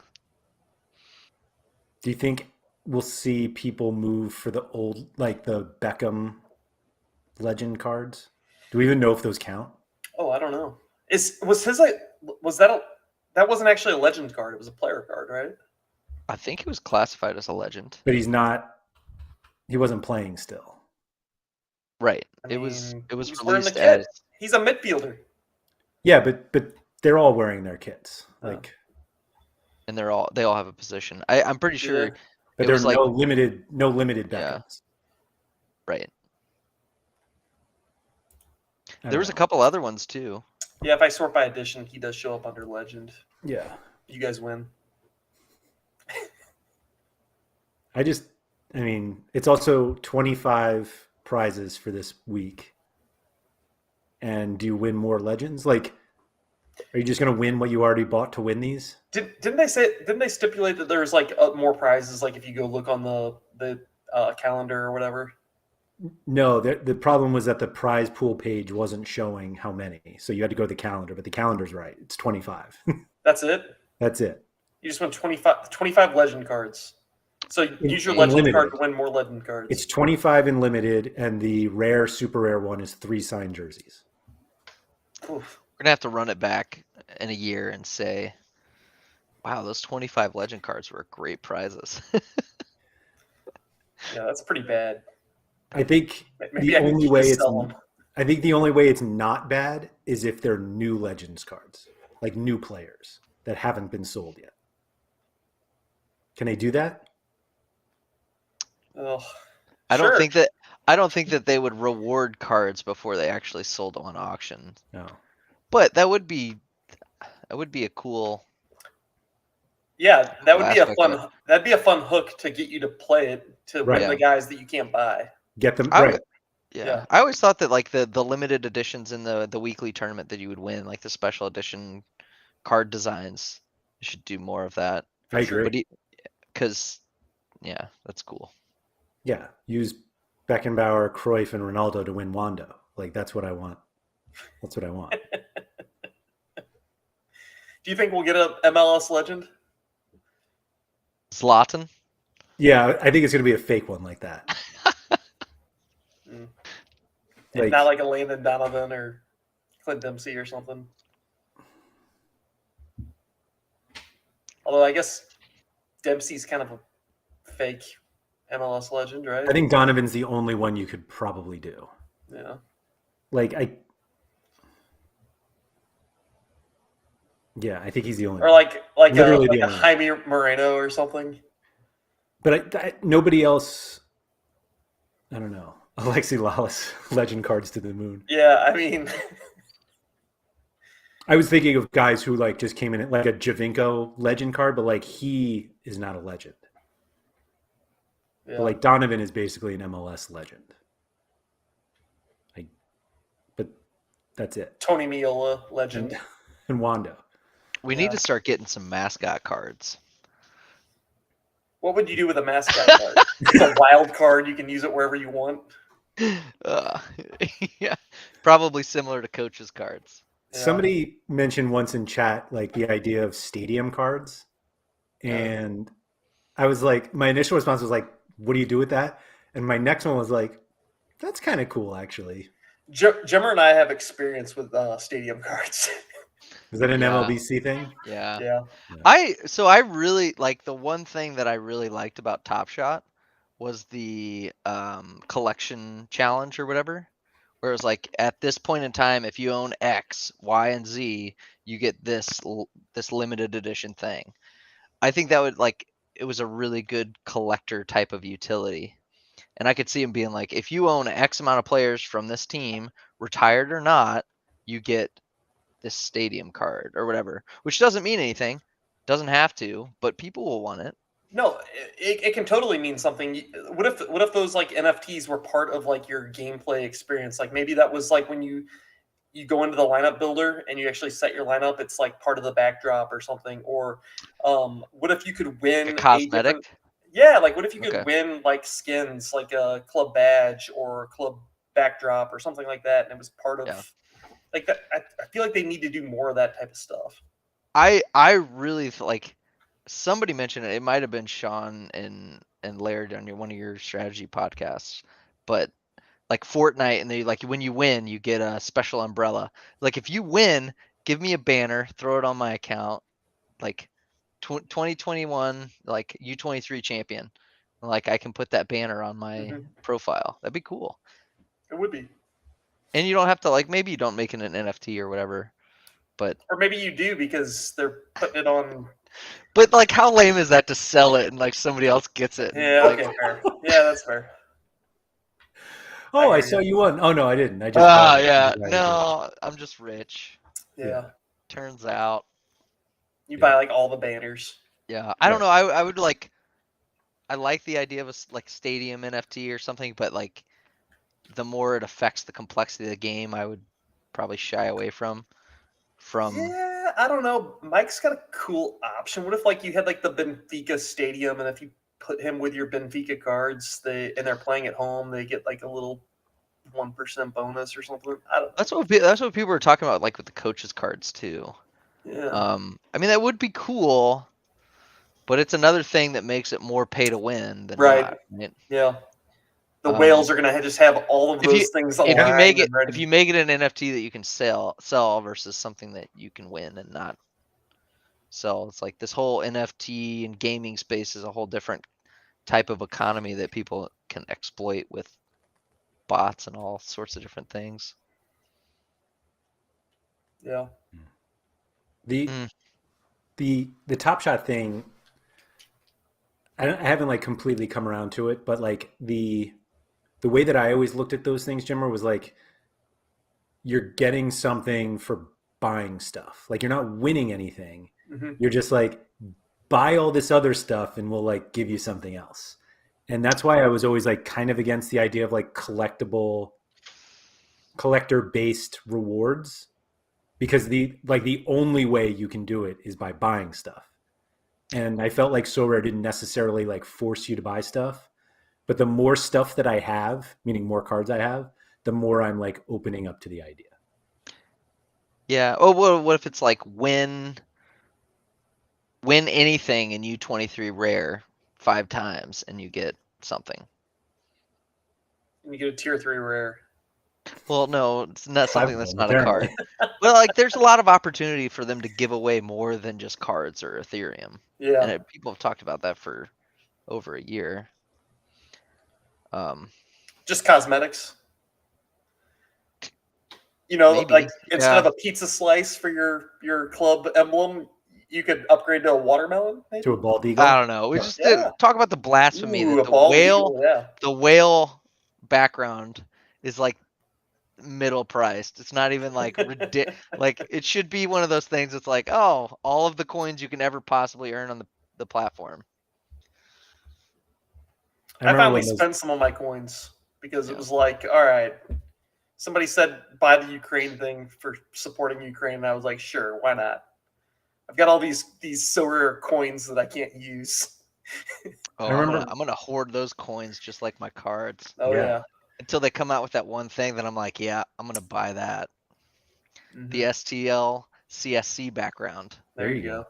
Do you think we'll see people move for the old, like the Beckham legend cards? Do we even know if those count? Oh, I don't know. That wasn't actually a legend card. It was a player card, right? I think he was classified as a legend. But he wasn't playing still. Right. I It was he's wearing the released kit. as He's a midfielder. Yeah, but they're all wearing their kits. Like and they all have a position. I'm pretty sure Yeah. but it there's was like no limited Beckhams. Yeah. Right. I There don't was a know. couple other ones too. Yeah, if I sort by edition, he does show up under legend. Yeah. You guys win. I mean, it's also 25 prizes for this week. And do you win more legends? Like, are you just going to win what you already bought to win these? Didn't they stipulate that there's like more prizes? Like if you go look on the calendar or whatever. No, the problem was that the prize pool page wasn't showing how many. So you had to go to the calendar, but the calendar's right. It's 25. That's it? That's it. You just won 25 legend cards. So use your legend limited card to win more legend cards. It's 25 in limited, and the rare, super rare one is 3 signed jerseys. Oof. We're gonna have to run it back in a year and say, wow, those 25 legend cards were great prizes. Yeah, that's pretty bad. I think Maybe I can just sell them. I think the only way it's not bad is if they're new Legends cards, like new players that haven't been sold yet. Can they do that? Ugh. I Sure. don't think that they would reward cards before they actually sold on auction. No. But that would be a cool. Yeah, that would be a aspect of fun. That'd be a fun hook to get you to play it to Right. win the guys that you can't buy. Get them I right. would- Yeah. Yeah. I always thought that like the limited editions in the weekly tournament that you would win, like the special edition card designs, you should do more of that. I sure. agree. Because yeah, that's cool. Yeah, use Beckenbauer, Cruyff, and Ronaldo to win Wando. Like that's what I want. That's what I want. Do you think we'll get a MLS legend? Zlatan. Yeah, I think it's going to be a fake one like that. Like- Not like a Landon Donovan or Clint Dempsey or something. Although I guess Dempsey's kind of a fake MLS legend, right? I think Donovan's the only one you could probably do. Yeah. Like I think he's the only Or one. like Literally a the only one. Jaime Moreno or something. But nobody else. I don't know. Alexi Lalas legend cards to the moon. Yeah, I mean, I was thinking of guys who like just came in like a Javinko legend card, but like he is not a legend. yeah. But like Donovan is basically an MLS legend. But that's it. Tony Miola legend. And Wando. We need to start getting some mascot cards. What would you do with a mascot card? It's a wild card. You can use it wherever you want. Yeah, probably similar to coaches' cards. Yeah. Somebody mentioned once in chat like the idea of stadium cards, and I was like, my initial response was like, "What do you do with that?" And my next one was like, "That's kind of cool, actually." Jimmer and I have experience with stadium cards. Is that an Yeah. MLBC thing? Yeah. Yeah. I really like the one thing that I really liked about Top Shot was the collection challenge or whatever, where it was like at this point in time, if you own X, Y, and Z, you get this limited edition thing. I think that would it was a really good collector type of utility. And I could see him being like, if you own X amount of players from this team, retired or not, you get this stadium card or whatever, which doesn't mean anything, doesn't have to, but people will want it. No, it can totally mean something. What if those like NFTs were part of like your gameplay experience? Like maybe that was like when you you go into the lineup builder and you actually set your lineup. It's like part of the backdrop or something. Or what if you could win A cosmetic? Yeah, like what if you could Okay. win like skins, like a club badge or club backdrop or something like that, and it was part of Yeah. like that. I feel like they need to do more of that type of stuff. I really like somebody mentioned it. It might have been Sean and Laird on one of your strategy podcasts, but like Fortnite, and they like when you win, you get a special umbrella. Like if you win, give me a banner, throw it on my account, like 2021, like U23 champion. Like I can put that banner on my profile. That'd be cool. It would be. And you don't have to like maybe you don't make it an NFT or whatever, but Or maybe you do because they're putting it on. but like how lame is that to sell it and like somebody else gets it? Yeah, Like, okay, fair. Yeah, that's fair. Oh, I hear saw you. you won. Oh no, I didn't. I just bought it. yeah, Right. no, I'm just rich. Yeah. Turns out. You buy like all the banners. Yeah, I don't Right. know. I would like. I like the idea of a like stadium NFT or something, but like the more it affects the complexity of the game, I would probably shy away from. Yeah, I don't know. Mike's got a cool option. What if like you had like the Benfica stadium, and if you put him with your Benfica cards, they're playing at home, they get like a little 1% bonus or something. I don't know. That's what people were talking about, like with the coaches cards too. Yeah. I mean that would be cool, but it's another thing that makes it more pay to win than Right. not. Right? Yeah. The whales are gonna just have all of those things aligned. If you make it an NFT that you can sell versus something that you can win and not sell, it's like this whole NFT and gaming space is a whole different type of economy that people can exploit with bots and all sorts of different things. Yeah. The Top Shot thing, I haven't like completely come around to it, but like the way that I always looked at those things, Jimmer, was like you're getting something for buying stuff. Like you're not winning anything. Mm-hmm. You're just like buy all this other stuff and we'll like give you something else. And that's why I was always like kind of against the idea of like collector based rewards, because the only way you can do it is by buying stuff. And I felt like Sorare didn't necessarily like force you to buy stuff, but the more stuff that I have, meaning more cards I have, the more I'm like opening up to the idea. Yeah. Oh, what if it's like win anything in U23 rare 5 times and you get something? And you get a tier 3 rare. Well, no, it's not something that's not Apparently. a card. Well, like there's a lot of opportunity for them to give away more than just cards or Ethereum. Yeah. And people have talked about that for over a year. Just cosmetics. You know, maybe. like instead of a pizza slice for your club emblem, you could upgrade to a watermelon, maybe? To a bald eagle. I don't know. We just did talk about the blasphemy Ooh, that the the whale background is like middle priced. It's not even like like it should be one of those things. It's like, oh, all of the coins you can ever possibly earn on the platform. I finally spent some of my coins because it was like, all right, somebody said buy the Ukraine thing for supporting Ukraine, and I was like, sure, why not? I've got all these so rare coins that I can't use. Oh, I'm gonna hoard those coins just like my cards. Oh yeah. Until they come out with that one thing, then I'm like, yeah, I'm gonna buy that. Mm-hmm. The STL CSC background. There you go.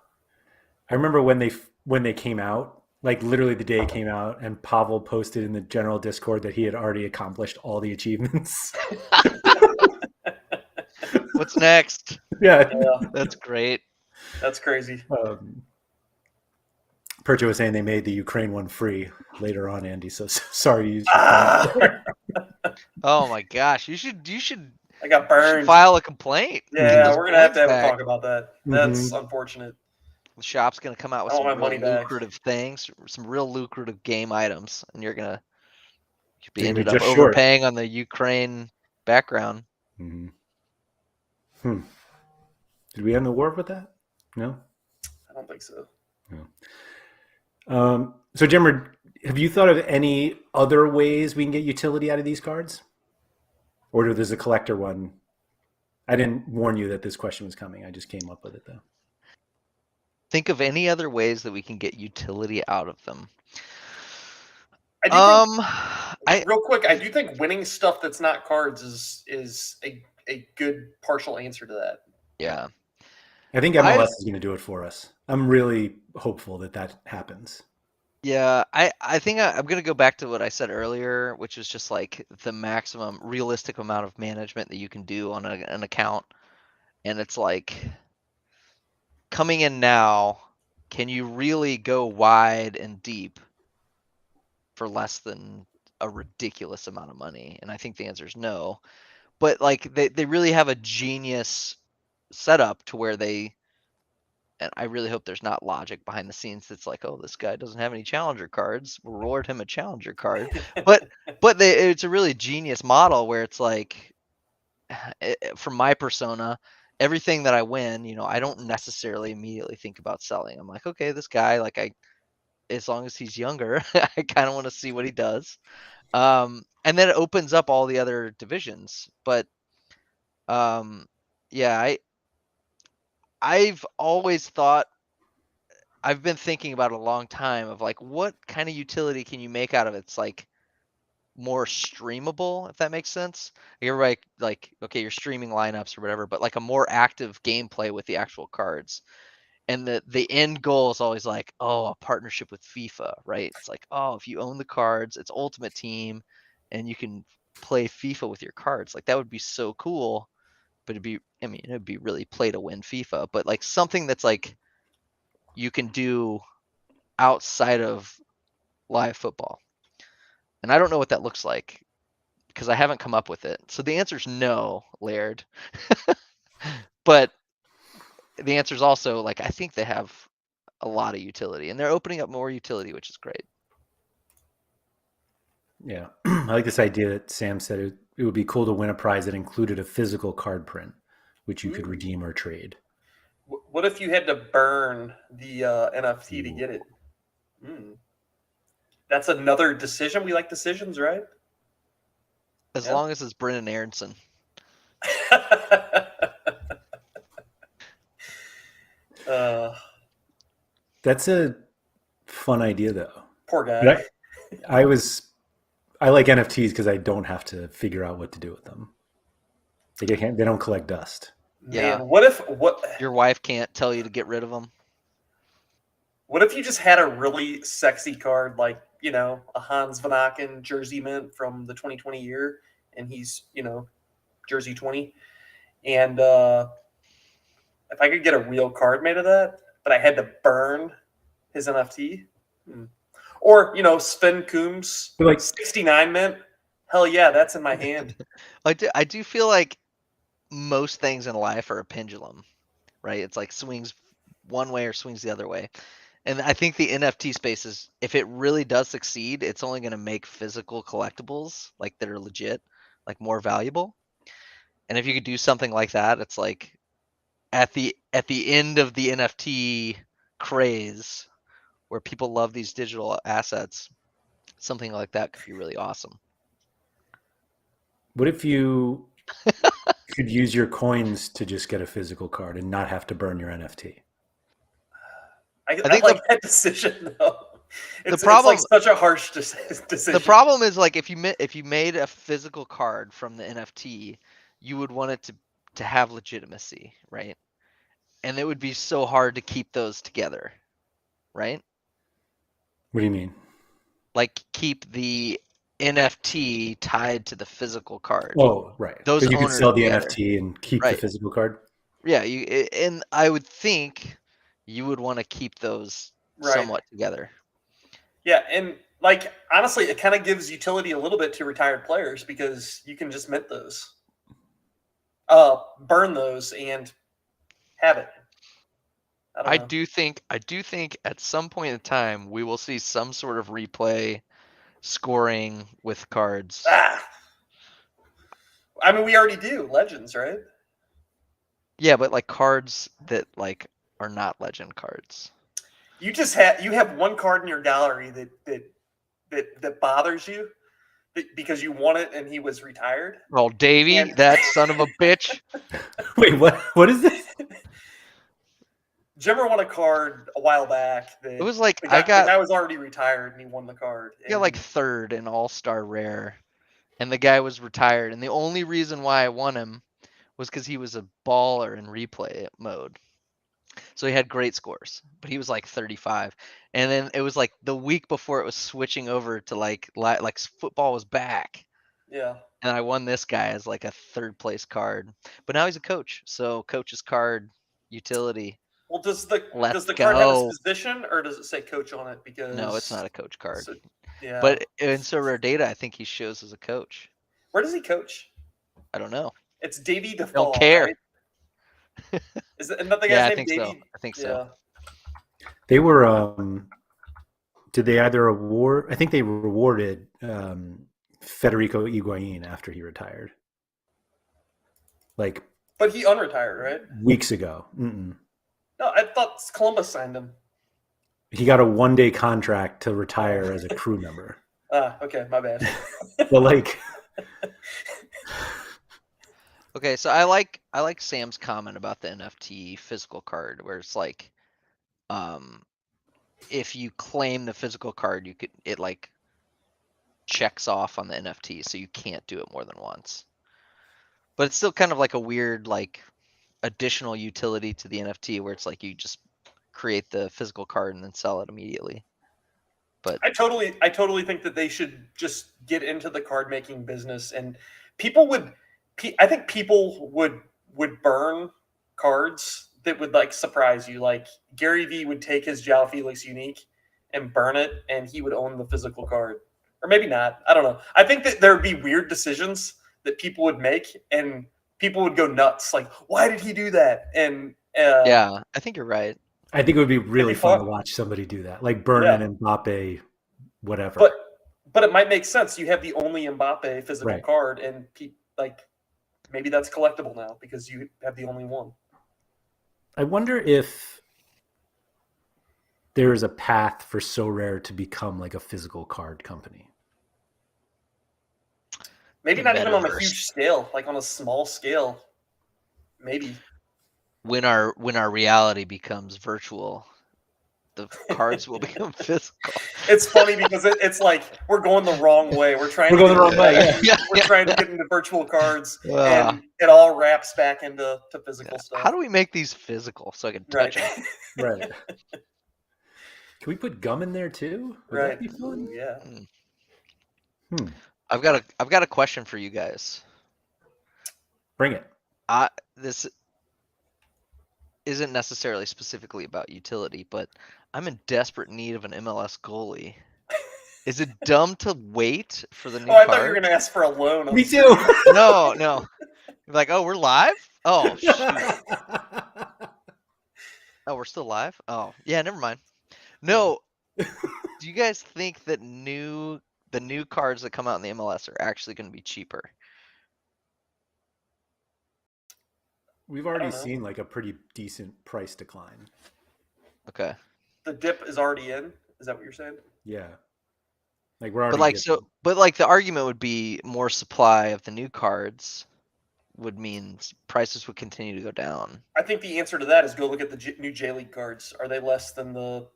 I remember when they came out, like literally the day it came out, and Pavel posted in the general Discord that he had already accomplished all the achievements. What's next? Yeah. That's great. That's crazy. Percho was saying they made the Ukraine one free later on, Andy. So sorry. Oh my gosh, you should. I got burned. File a complaint. Yeah, we're gonna have to have a talk about that. That's unfortunate. The shop's gonna come out with some real lucrative things, some real lucrative game items, and you'll be ended up overpaying on the Ukraine background. Mm-hmm. Did we end the war with that? No, I don't think so. No. So, Jimmer, have you thought of any other ways we can get utility out of these cards, or does a collector one I didn't warn you that this question was coming. I just came up with it though. Think of any other ways that we can get utility out of them. I do I real quick, I do think winning stuff that's not cards is a good partial answer to that. yeah. I think MLS is going to do it for us. I'm really hopeful that that happens. Yeah, I think I'm gonna go back to what I said earlier, which is just like the maximum realistic amount of management that you can do on an account, and it's like coming in now, can you really go wide and deep for less than a ridiculous amount of money? And I think the answer is no. But like they really have a genius setup to where they, and I really hope there's not logic behind the scenes that's like, oh, this guy doesn't have any challenger cards, we'll reward him a challenger card. But it's a really genius model where it's like, from my persona, everything that I win, you know, I don't necessarily immediately think about selling. I'm like, okay, this guy, like as long as he's younger, I kind of want to see what he does. And then it opens up all the other divisions. But yeah, I've always thought, I've been thinking about it a long time of like, what kind of utility can you make out of it? It's like more streamable, if that makes sense. You're right, like, okay, you're streaming lineups or whatever, but like a more active gameplay with the actual cards. And the end goal is always like, oh, a partnership with FIFA, right? It's like, oh, if you own the cards, it's Ultimate Team, and you can play FIFA with your cards. Like that would be so cool. But it'd be really play to win FIFA. But like something that's like you can do outside of live football. And I don't know what that looks like because I haven't come up with it. So the answer is no, Laird. But the answer is also like, I think they have a lot of utility and they're opening up more utility, which is great. Yeah. I like this idea that Sam said it would be cool to win a prize that included a physical card print, which you could redeem or trade. What if you had to burn the NFT to get it? That's another decision. We like decisions, right? As long as it's Brennan Aronson. That's a fun idea, though. Poor guy. I like NFTs because I don't have to figure out what to do with them. They don't collect dust. Yeah. Man, what your wife can't tell you to get rid of them? What if you just had a really sexy card, like, you know, a Hans Van Aken jersey mint from the 2020 year, and he's, you know, jersey 20, and if I could get a real card made of that, but I had to burn his NFT, or, you know, Sven Coombs, like 69 mint, hell yeah, that's in my hand. I do feel like most things in life are a pendulum, right? It's like swings one way or swings the other way. And I think the NFT space is, if it really does succeed, it's only going to make physical collectibles like that are legit, like more valuable. And if you could do something like that, it's like at the end of the NFT craze where people love these digital assets, something like that could be really awesome. What if you could use your coins to just get a physical card and not have to burn your NFT? I think like that decision though. It's like such a harsh decision. The problem is like if you made a physical card from the NFT, you would want it to have legitimacy, right? And it would be so hard to keep those together, right? What do you mean? Like keep the NFT tied to the physical card. Oh, right. Those you could sell the together. NFT and keep the physical card. Yeah, and I would think you would want to keep those somewhat together. Yeah, and like honestly, it kind of gives utility a little bit to retired players because you can just mint those, burn those, and have it. I do think at some point in time we will see some sort of replay scoring with cards. I mean, we already do Legends, right? Yeah, but like cards that like are not legend cards. You have one card in your gallery that bothers you, because you won it and he was retired. Oh, Davey, And- that son of a bitch. Wait, what? What is this? Jimmer won a card a while back. That It was like the guy, I got the guy was already retired and he won the card. like And- third in All-Star Rare, and the guy was retired. And the only reason why I won him was because he was a baller in replay mode. So he had great scores, but he was like 35. And then it was like the week before it was switching over to like football was back. yeah. And I won this guy as like a third place card. But now he's a coach. So coach's card, utility. Well, does the Let's card have go. his position or does it say coach on it? Because No, it's not a coach card. So, yeah. But in Sorare data, I think he shows as a coach. Where does he coach? I don't know. It's Davey Default. Don't care. Right? Is that the guy's Yeah, I name? think Davey? so. I think so. They were. Did they either award? I think they rewarded Federico Higuain after he retired, like But he unretired, right? weeks ago. Mm-mm. No, I thought Columbus signed him. He got a 1-day contract to retire as a crew member. Ah, okay, my bad. But like, Okay, so I like Sam's comment about the NFT physical card, where it's like, if you claim the physical card, it like checks off on the NFT, so you can't do it more than once. But it's still kind of like a weird like additional utility to the NFT, where it's like you just create the physical card and then sell it immediately. But I totally think that they should just get into the card making business, and people would. I think people would burn cards that would like surprise you. Like Gary Vee would take his João Felix unique and burn it, and he would own the physical card, or maybe not. I don't know. I think that there would be weird decisions that people would make, and people would go nuts. Like, why did he do that? And yeah, I think you're right. I think it would be really fun to fun. watch somebody do that, like burn an Mbappe, whatever. But it might make sense. You have the only Mbappe physical Right. card, and like maybe that's collectible now because you have the only one. I wonder if there is a path for Sorare to become like a physical card company. Maybe not even on a Metaverse. huge scale, like on a small scale. Maybe. When our reality becomes virtual, the cards will become physical. It's funny because it's like we're going the wrong way. We're trying. We're to going the wrong way. Yeah. We're trying to get into virtual cards, Yeah. and it all wraps back into physical stuff. How do we make these physical so I can touch Right. them? Right. Can we put gum in there too? Would Right. that be fun? Yeah. I've got a question for you guys. Bring it. This isn't necessarily specifically about utility, but I'm in desperate need of an MLS goalie. Is it dumb to wait for the new Oh, I card? thought you were going to ask for a loan. Me too. No. You're like, oh, we're live? Oh, shoot. Oh, we're still live? Oh, yeah, never mind. No. Do you guys think that the new cards that come out in the MLS are actually going to be cheaper? We've already I don't know. seen like a pretty decent price decline. Okay. The dip is already in. Is that what you're saying? Yeah. Like we're already But like the argument would be more supply of the new cards would mean prices would continue to go down. I think the answer to that is go look at the new J League cards. Are they less than the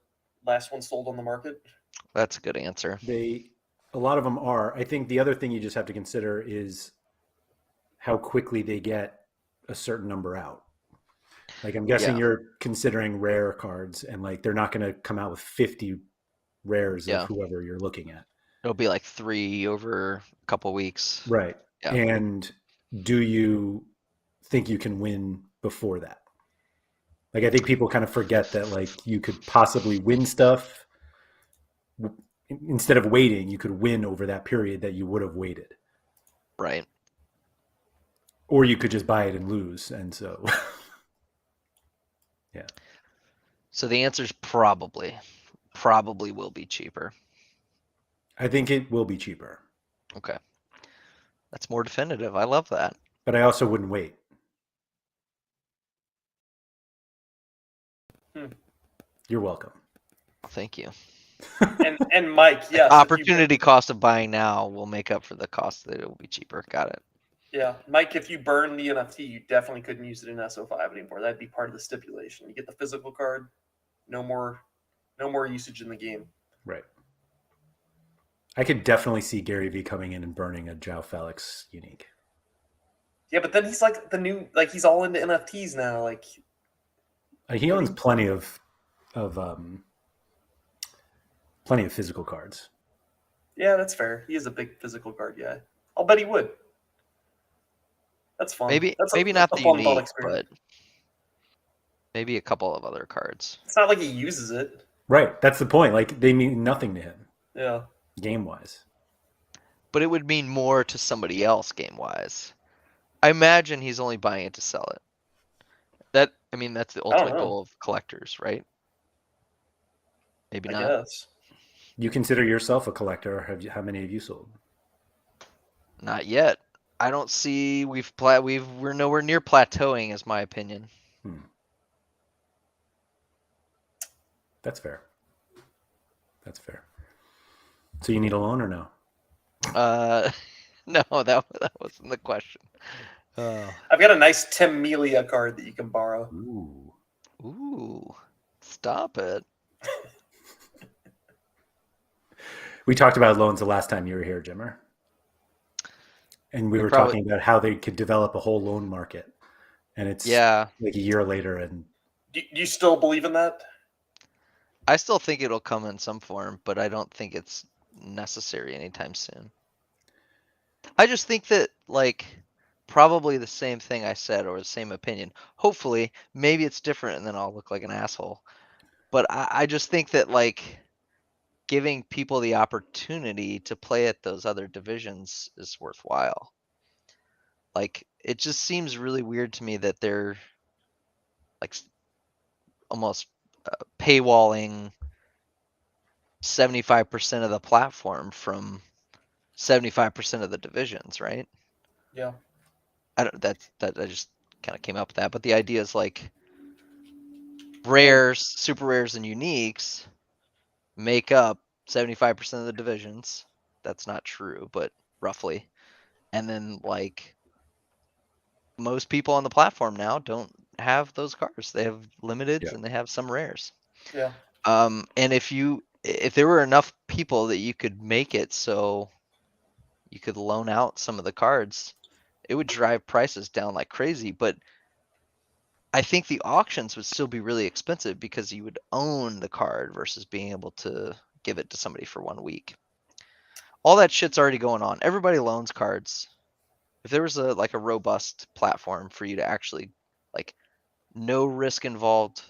last one sold on the market? That's a good answer. a lot of them are. I think the other thing you just have to consider is how quickly they get a certain number out. Like I'm guessing you're considering rare cards, and like they're not going to come out with 50 rares of whoever you're looking at. It'll be like 3 over a couple weeks. Right. Yeah. And do you think you can win before that? Like I think people kind of forget that like you could possibly win stuff instead of waiting. You could win over that period that you would have waited. Right. Or you could just buy it and lose. And so, yeah. So the answer is probably will be cheaper. I think it will be cheaper. Okay. That's more definitive. I love that. But I also wouldn't wait. Hmm. You're welcome. Thank you. And Mike, yes, Opportunity cost of buying now will make up for the cost that it will be cheaper. Got it. Yeah, Mike, if you burn the NFT, you definitely couldn't use it in SO5 anymore. That'd be part of the stipulation. You get the physical card, no more usage in the game. Right. I could definitely see Gary Vee coming in and burning a Joao Felix unique. Yeah, but then he's like he's all into NFTs now. Like he owns plenty of physical cards. Yeah, that's fair. He is a big physical card guy. I'll bet he would. That's fun. Maybe that's not a the fun unique, experiment. but maybe a couple of other cards. It's not like he uses it. Right. That's the point. Like they mean nothing to him. Yeah. Game wise. But it would mean more to somebody else game wise. I imagine he's only buying it to sell it. That's the ultimate goal of collectors, right? Maybe not. I guess. You consider yourself a collector? How many have you sold? Not yet. I don't see we're nowhere near plateauing, is my opinion. That's fair. That's fair. So you need a loan or no? No, that wasn't the question. I've got a nice Tim Melia card that you can borrow. Ooh, stop it. We talked about loans the last time you were here, Jimmer. And we were talking about how they could develop a whole loan market. And it's like a year later. And do you still believe in that? I still think it'll come in some form, but I don't think it's necessary anytime soon. I just think that, like, probably the same thing I said or the same opinion. Hopefully, maybe it's different and then I'll look like an asshole. But I just think that, like, giving people the opportunity to play at those other divisions is worthwhile. Like, it just seems really weird to me that they're, like, almost paywalling 75% of the platform from 75% of the divisions, right? Yeah. I just kind of came up with that, but the idea is like rares, super rares, and uniques make up 75% of the divisions. That's not true, but roughly. And then, like, most people on the platform now don't have those cards. They have limiteds and they have some rares. Yeah. And if there were enough people that you could make it so you could loan out some of the cards, it would drive prices down like crazy. But I think the auctions would still be really expensive because you would own the card versus being able to give it to somebody for 1 week. All that shit's already going on. Everybody loans cards. If there was a robust platform for you to actually, like, no risk involved.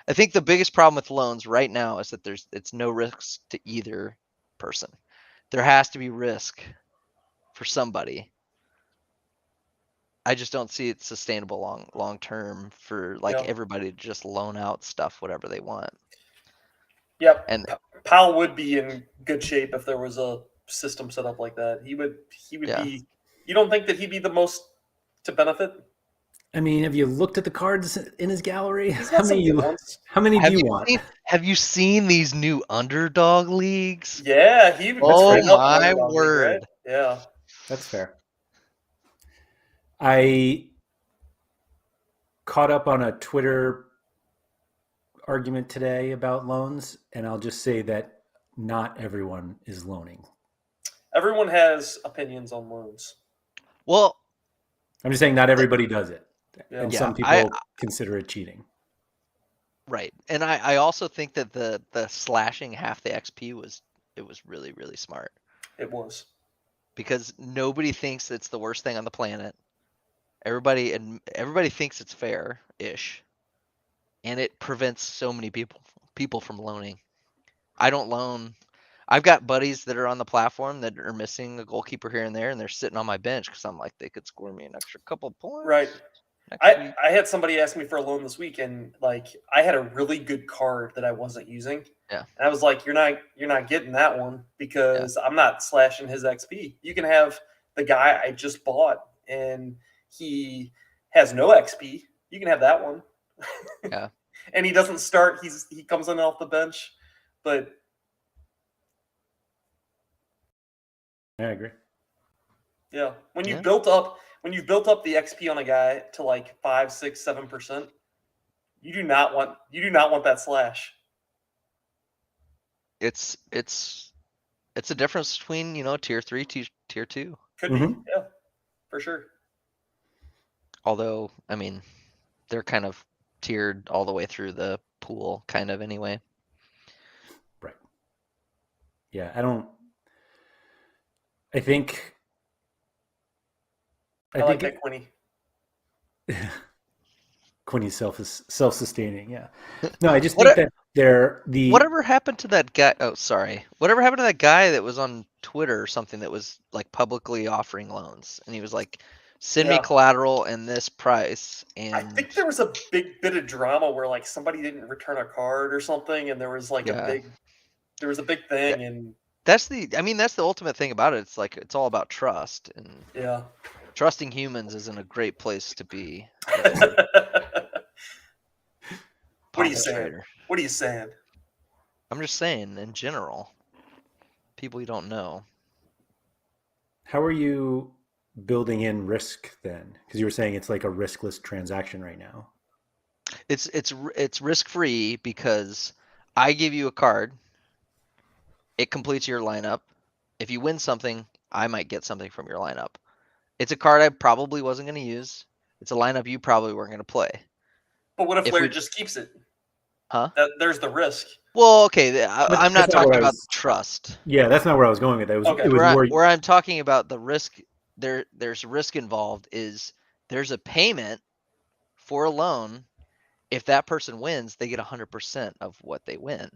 I think the biggest problem with loans right now is that it's no risk to either person. There has to be risk for somebody. I just don't see it sustainable long term for everybody to just loan out stuff whatever they want. Yep. And Powell would be in good shape if there was a system set up like that. He would be. You don't think that he'd be the most to benefit? I mean, have you looked at the cards in his gallery? How many do you want? Have you seen these new underdog leagues? Yeah, he would. Oh my word! League, right? Yeah, that's fair. I caught up on a Twitter argument today about loans, and I'll just say that not everyone is loaning. Everyone has opinions on loans. Well, I'm just saying not everybody does it. Yeah. And some people consider it cheating. Right. And I also think that the slashing half the XP was really, really smart. It was. Because nobody thinks it's the worst thing on the planet. Everybody thinks it's fair-ish. And it prevents so many people from loaning. I don't loan. I've got buddies that are on the platform that are missing a goalkeeper here and there, and they're sitting on my bench because I'm like, they could score me an extra couple points. Right. I had somebody ask me for a loan this week, and like I had a really good card that I wasn't using. Yeah. And I was like, you're not getting that one because I'm not slashing his XP. You can have the guy I just bought and he has no XP. You can have that one. Yeah. And he doesn't start. He comes in off the bench, but I agree. Yeah, when you built up the XP on a guy to like 5, 6, 7%, you do not want that slash. It's a difference between tier 3 to tier 2. Could be, yeah, for sure. Although, I mean, they're kind of tiered all the way through the pool, kind of anyway. Right. Yeah, I think like that Quinny. Quinny's self-sustaining. Yeah. No, I just think that whatever happened to that guy? Oh, sorry. Whatever happened to that guy that was on Twitter or something that was like publicly offering loans, and he was like, "Send me collateral and this price." And I think there was a big bit of drama where like somebody didn't return a card or something, and there was like a big thing, and that's the ultimate thing about it. It's like it's all about trust, and trusting humans isn't a great place to be. What are you saying? What are you saying? I'm just saying, in general, people you don't know. How are you building in risk then? Because you were saying it's like a riskless transaction right now. It's risk-free because I give you a card. It completes your lineup. If you win something, I might get something from your lineup. It's a card I probably wasn't going to use. It's a lineup you probably weren't going to play. But what if Laird just keeps it? Huh? There's the risk. Well, okay. I'm not talking about trust. Yeah, that's not where I was going with that. It was more where I'm talking about the risk. There's risk involved. Is there's a payment for a loan. If that person wins, they get 100% of what they win.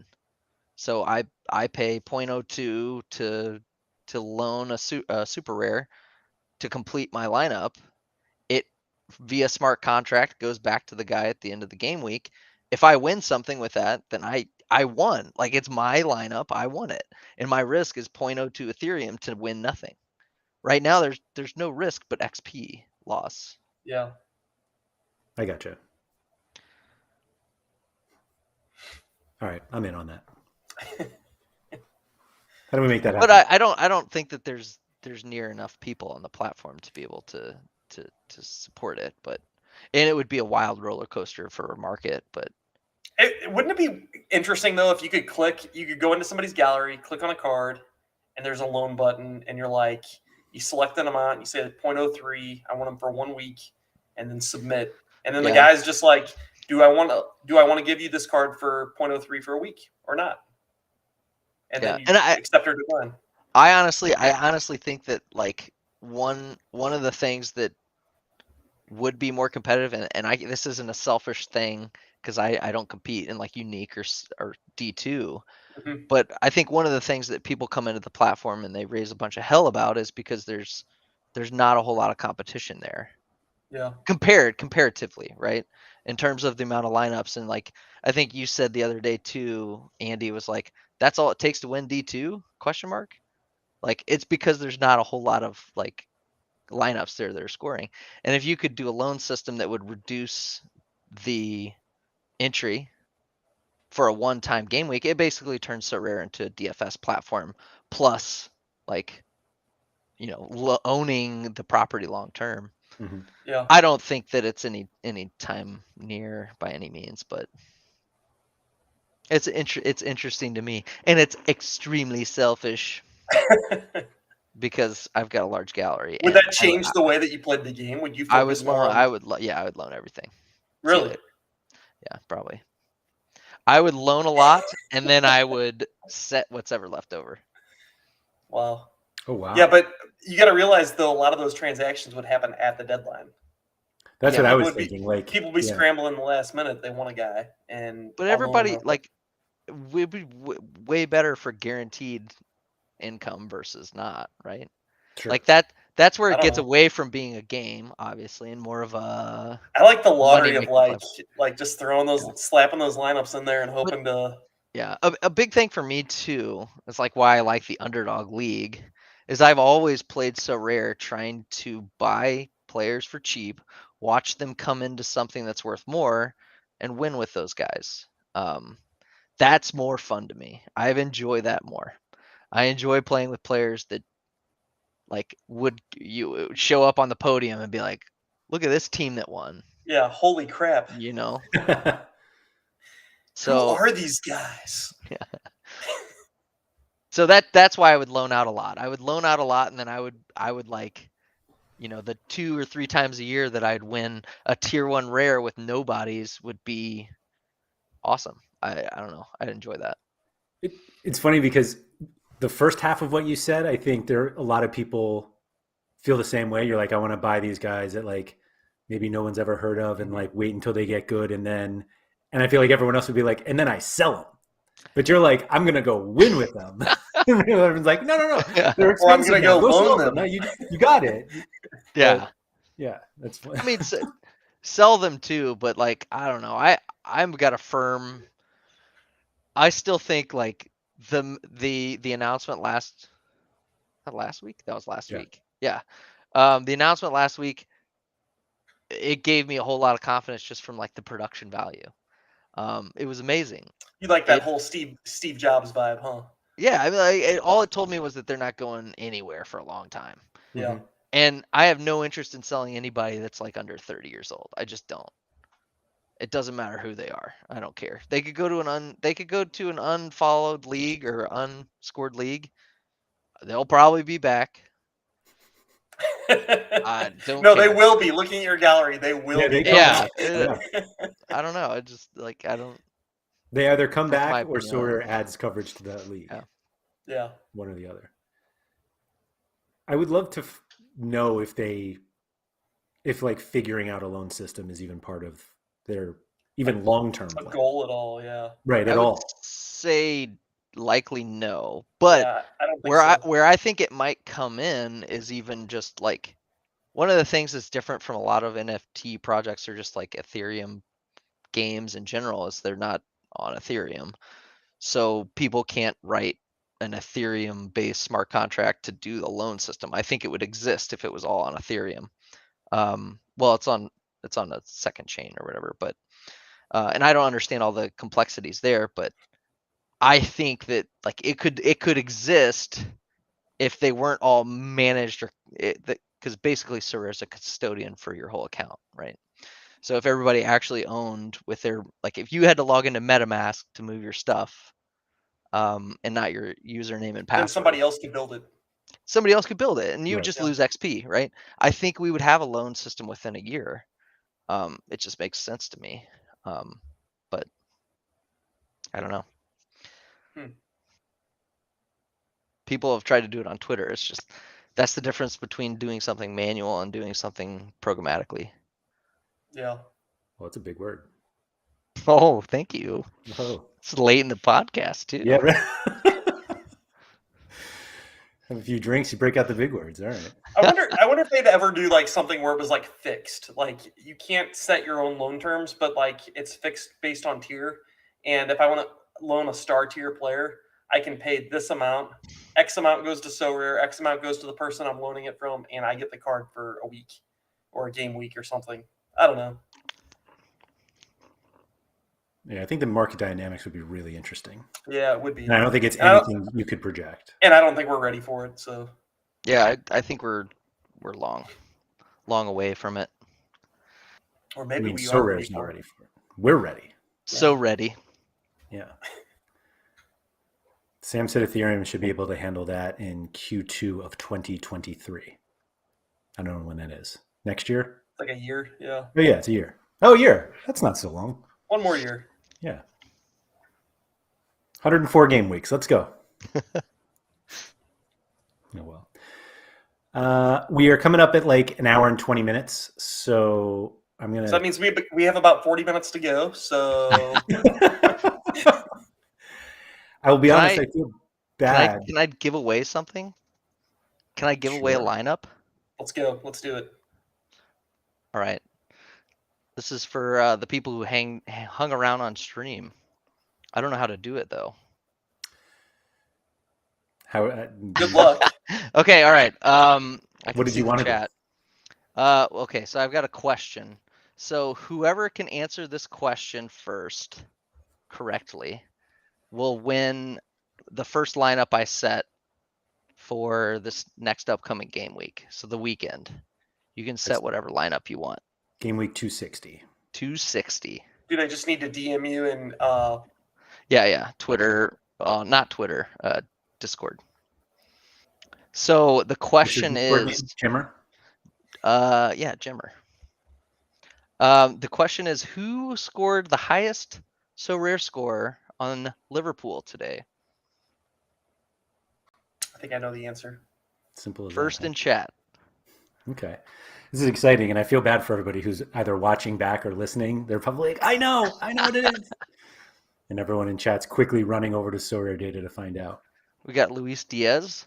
So I pay 0.02 to loan a super rare to complete my lineup. It via smart contract goes back to the guy at the end of the game week. If I win something with that, then I won. Like, it's my lineup, I won it, and my risk is 0.02 Ethereum to win nothing. Right now, there's no risk but XP loss. Yeah, I gotcha. All right, I'm in on that. How do we make that happen? But I don't think that there's near enough people on the platform to be able to support it. And it would be a wild roller coaster for a market. But wouldn't it be interesting though if you could go into somebody's gallery, click on a card, and there's a loan button, and you're like, you select an amount, you say 0.03, I want them for 1 week, and then submit, and then the guy's just like, do I want to give you this card for 0.03 for a week or not? And then you accept or decline. I honestly think that like one of the things that would be more competitive, and this isn't a selfish thing because I don't compete in like Unique or D2, but I think one of the things that people come into the platform and they raise a bunch of hell about is because there's not a whole lot of competition there. Yeah. Comparatively, right? In terms of the amount of lineups, and like I think you said the other day too, Andy, was like, that's all it takes to win D2? ? Like, it's because there's not a whole lot of like lineups there that are scoring. And if you could do a loan system that would reduce the entry for a one-time game week, it basically turns Sorare into a DFS platform plus like owning the property long term. Mm-hmm. Yeah. I don't think that it's any time near by any means, but it's interesting to me, and it's extremely selfish because I've got a large gallery. Would that change the way that you played the game? Would you focus more on... I would loan everything. Really? Yeah, probably. I would loan a lot, and then I would set what's ever left over. Wow. Oh, wow. Yeah, but you got to realize, though, a lot of those transactions would happen at the deadline. That's what I was thinking. Like, people would be scrambling the last minute. They want a guy, but everybody like would be way better for guaranteed income versus not, right? Sure. Like that's where it gets away from being a game, obviously, and more of a... I like the lottery of like just throwing slapping those lineups in there and hoping to... Yeah, a big thing for me too, is like why I like the underdog league, is I've always played Sorare trying to buy players for cheap, watch them come into something that's worth more, and win with those guys. That's more fun to me. I enjoy that more. I enjoy playing with players that like would you show up on the podium and be like, look at this team that won, Yeah, holy crap. you know? Who So are these guys? so that's why I would loan out a lot. I would loan out a lot, and then I would like, you know, the 2 or 3 times a year that I'd win a tier 1 rare with nobodies would be awesome. I don't know. I'd enjoy that. It's funny because the first half of what you said, I think there are a lot of people feel the same way. You're like, I want to buy these guys that like maybe no one's ever heard of, and like wait until they get good, and I feel like everyone else would be like, and then I sell them. But you're like, I'm gonna go win with them. Everyone's like, no, Yeah. they're Or I'm expensive. gonna go sell loan them. No, you got it. Yeah. Yeah, that's fun. I mean, sell them too, but like, I don't know. I'm got a firm. I still think like the announcement last week. That was last week. Yeah. The announcement last week, it gave me a whole lot of confidence just from like the production value. It was amazing. You like that whole Steve Jobs vibe, huh? Yeah, I mean, like, all it told me was that they're not going anywhere for a long time. Yeah. And I have no interest in selling anybody that's like under 30 years old. I just don't. It doesn't matter who they are. I don't care. They could go to an unfollowed league or unscored league. They'll probably be back. I don't No, care. they will be. Looking at your gallery, they will be. Yeah. I don't know. I just like I don't. They either come That's my back or opinion. Sorare adds coverage to that league. Yeah. One or the other. I would love to know if like figuring out a loan system is even part of their even long-term A plan. goal at all, yeah. Right, I would say likely no, but Yeah, I don't think so. where I think it might come in is even just like one of the things that's different from a lot of NFT projects or just like Ethereum games in general is they're not on Ethereum. So people can't write an Ethereum based smart contract to do the loan system. I think it would exist if it was all on Ethereum. Well, it's on a second chain or whatever, but and I don't understand all the complexities there, but I think that like it could exist if they weren't all managed or because basically Sorare is a custodian for your whole account, right? So if everybody actually owned with their like if you had to log into MetaMask to move your stuff, and not your username and password, then somebody else could build it. Somebody else could build it, and you would just Yeah. lose XP, right? I think we would have a loan system within a year. It just makes sense to me, but I don't know. People have tried to do it on Twitter. It's just that's the difference between doing something manual and doing something programmatically. Yeah. Well, it's a big word. Oh, thank you. Oh. It's late in the podcast too. Yeah. Right. Have a few drinks, you break out the big words. All right. I wonder if they'd ever do like something where it was like fixed. Like you can't set your own loan terms, but like it's fixed based on tier. And if I want to loan a star tier player, I can pay this amount. X amount goes to Sorare, X amount goes to the person I'm loaning it from, and I get the card for a week or a game week or something. I don't know. Yeah, I think the market dynamics would be really interesting. Yeah, it would be. And I don't think it's anything you could project. And I don't think we're ready for it. So yeah, I think we're long away from it. Or maybe we are ready for it. We're ready. So ready. Yeah. Sam said Ethereum should be able to handle that in Q2 of 2023. I don't know when that is. Next year? Like a year, yeah. Oh, yeah, it's a year. Oh, a year. That's not so long. One more year. Yeah. 104 game weeks. Let's go. Oh, well. We are coming up at like an hour and 20 minutes. So I'm going to. So that means we have about 40 minutes to go. So. I will be honest, I feel bad. Can I give away something? Can I give away a lineup? Let's go. Let's do it. All right. This is for the people who hung around on stream. I don't know how to do it though. Good luck. Okay, all right. What did you want to chat? Okay, so I've got a question. So whoever can answer this question first correctly will win the first lineup I set for this next upcoming game week. So the weekend. You can set whatever lineup you want. Game week 260. 260. Dude, I just need to DM you and Yeah. Twitter, not Twitter, Discord. So the question is, Jimmer? yeah, Jimmer. The question is, who scored the highest Sorare score on Liverpool today? I think I know the answer. Simple as First that. in chat. Okay. This is exciting, and I feel bad for everybody who's either watching back or listening. They're probably like, I know what it is. And everyone in chat's quickly running over to Sorare Data to find out. We got Luis Diaz.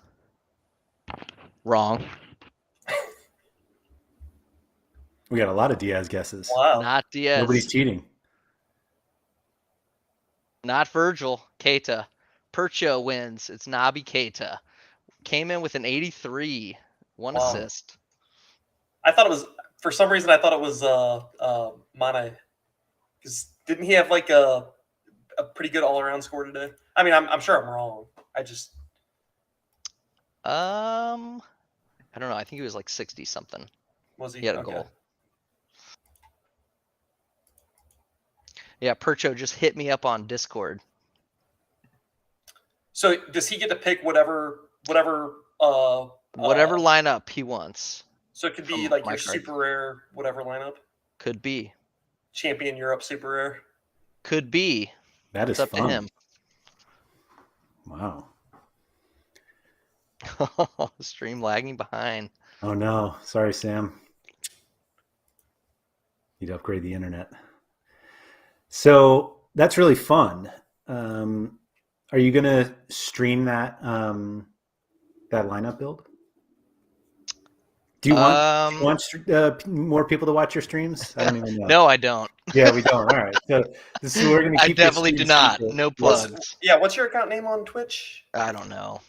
Wrong. We got a lot of Diaz guesses. Wow. Not Diaz. Nobody's cheating. Not Virgil. Keita. Percho wins. It's Naby Keita. Came in with an 83. One assist. I thought it was, for some reason, I thought it was Mane. Because didn't he have like a pretty good all-around score today? I mean, I'm sure I'm wrong. I just... I don't know. I think he was like 60 something. Was he? He had a goal. Yeah, Percho just hit me up on Discord. So does he get to pick whatever lineup he wants? So it could be like your super rare, whatever lineup. Could be. Champion Europe super rare. Could be. That is up fun. to him. Wow. Stream lagging behind. Oh no. Sorry, Sam. Need to upgrade the internet. So that's really fun. Are you going to stream that that lineup build? Do you want more people to watch your streams? I don't even know. No, I don't. Yeah, we don't. All right. So this is we're going to keep. I definitely do not. No plugs. What's your account name on Twitch? I don't know.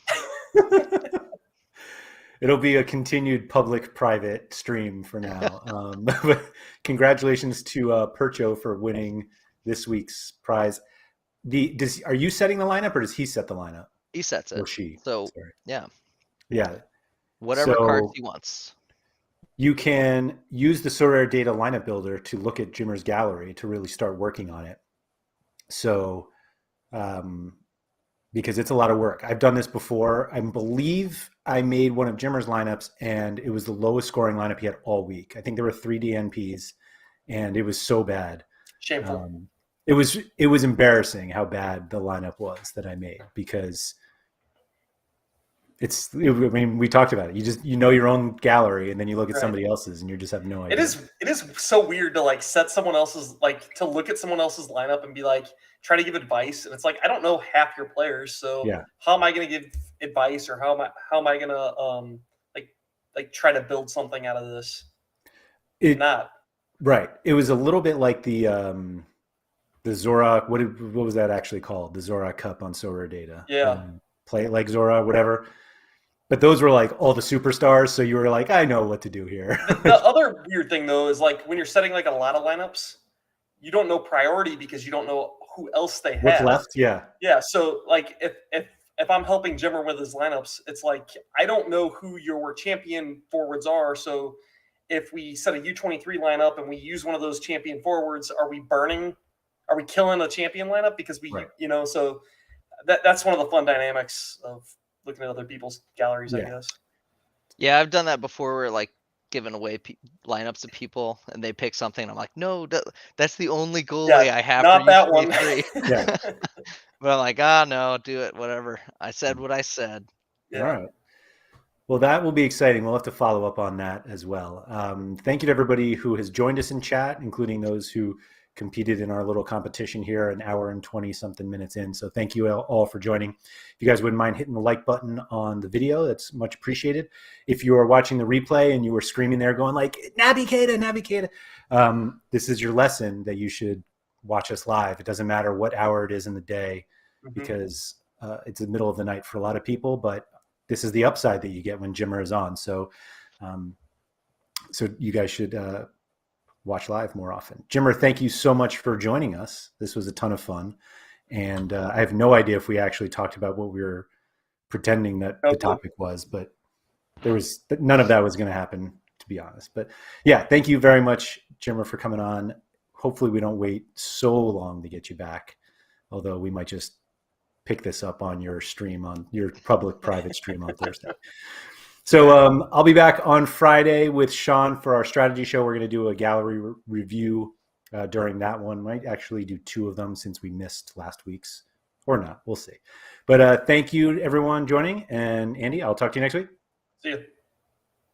It'll be a continued public-private stream for now. But congratulations to Percho for winning this week's prize. Are you setting the lineup, or does he set the lineup? He sets it. Or she? So sorry. yeah. Whatever cards he wants. You can use the Sorare Data lineup builder to look at Jimmer's gallery to really start working on it. So, because it's a lot of work. I've done this before. I believe I made one of Jimmer's lineups, and it was the lowest scoring lineup he had all week. I think there were 3 DNPs, and it was so bad. Shameful. It was embarrassing how bad the lineup was that I made, because we talked about it. You know your own gallery, and then you look at somebody else's, and you just have no idea. It is so weird to like set someone else's, like to look at someone else's lineup and be like, try to give advice, and it's like I don't know half your players, so how am I going to give advice, or how am I going to like try to build something out of this? Right. It was a little bit like the Zora. What was that actually called? The Zora Cup on Sorare Data. Yeah. Play it like Zora, whatever. But those were like all the superstars, so you were like, I know what to do here. The other weird thing though is like when you're setting like a lot of lineups, you don't know priority because you don't know who else they have. What's left? Yeah. Yeah. So like if I'm helping Jimmer with his lineups, it's like I don't know who your champion forwards are. So if we set a U23 lineup and we use one of those champion forwards, are we killing a champion lineup because so that's one of the fun dynamics of looking at other people's galleries, I guess. Yeah, I've done that before where like giving away lineups to people and they pick something. And I'm like, no, that's the only goalie I have. Not that one. Yeah. But I'm like, no, do it, whatever. I said what I said. Yeah. All right. Well, that will be exciting. We'll have to follow up on that as well. Thank you to everybody who has joined us in chat, including those who competed in our little competition here an hour and 20 something minutes in. So thank you all for joining. If you guys wouldn't mind hitting the like button on the video, that's much appreciated. If you are watching the replay and you were screaming there going like, Naby Keita, this is your lesson that you should watch us live. It doesn't matter what hour it is in the day, because it's the middle of the night for a lot of people, but this is the upside that you get when Jimmer is on. So, so you guys should watch live more often. Jimmer, thank you so much for joining us. This was a ton of fun. And I have no idea if we actually talked about what we were pretending that Oh, the topic was, but there was none of that was going to happen, to be honest. But yeah, thank you very much, Jimmer, for coming on. Hopefully we don't wait so long to get you back, although we might just pick this up on your stream, on your public private stream on Thursday. So I'll be back on Friday with Sean for our strategy show. We're going to do a gallery review during that one. Might actually do 2 of them since we missed last week's, or not. We'll see. But thank you, everyone, joining. And Andy, I'll talk to you next week. See you.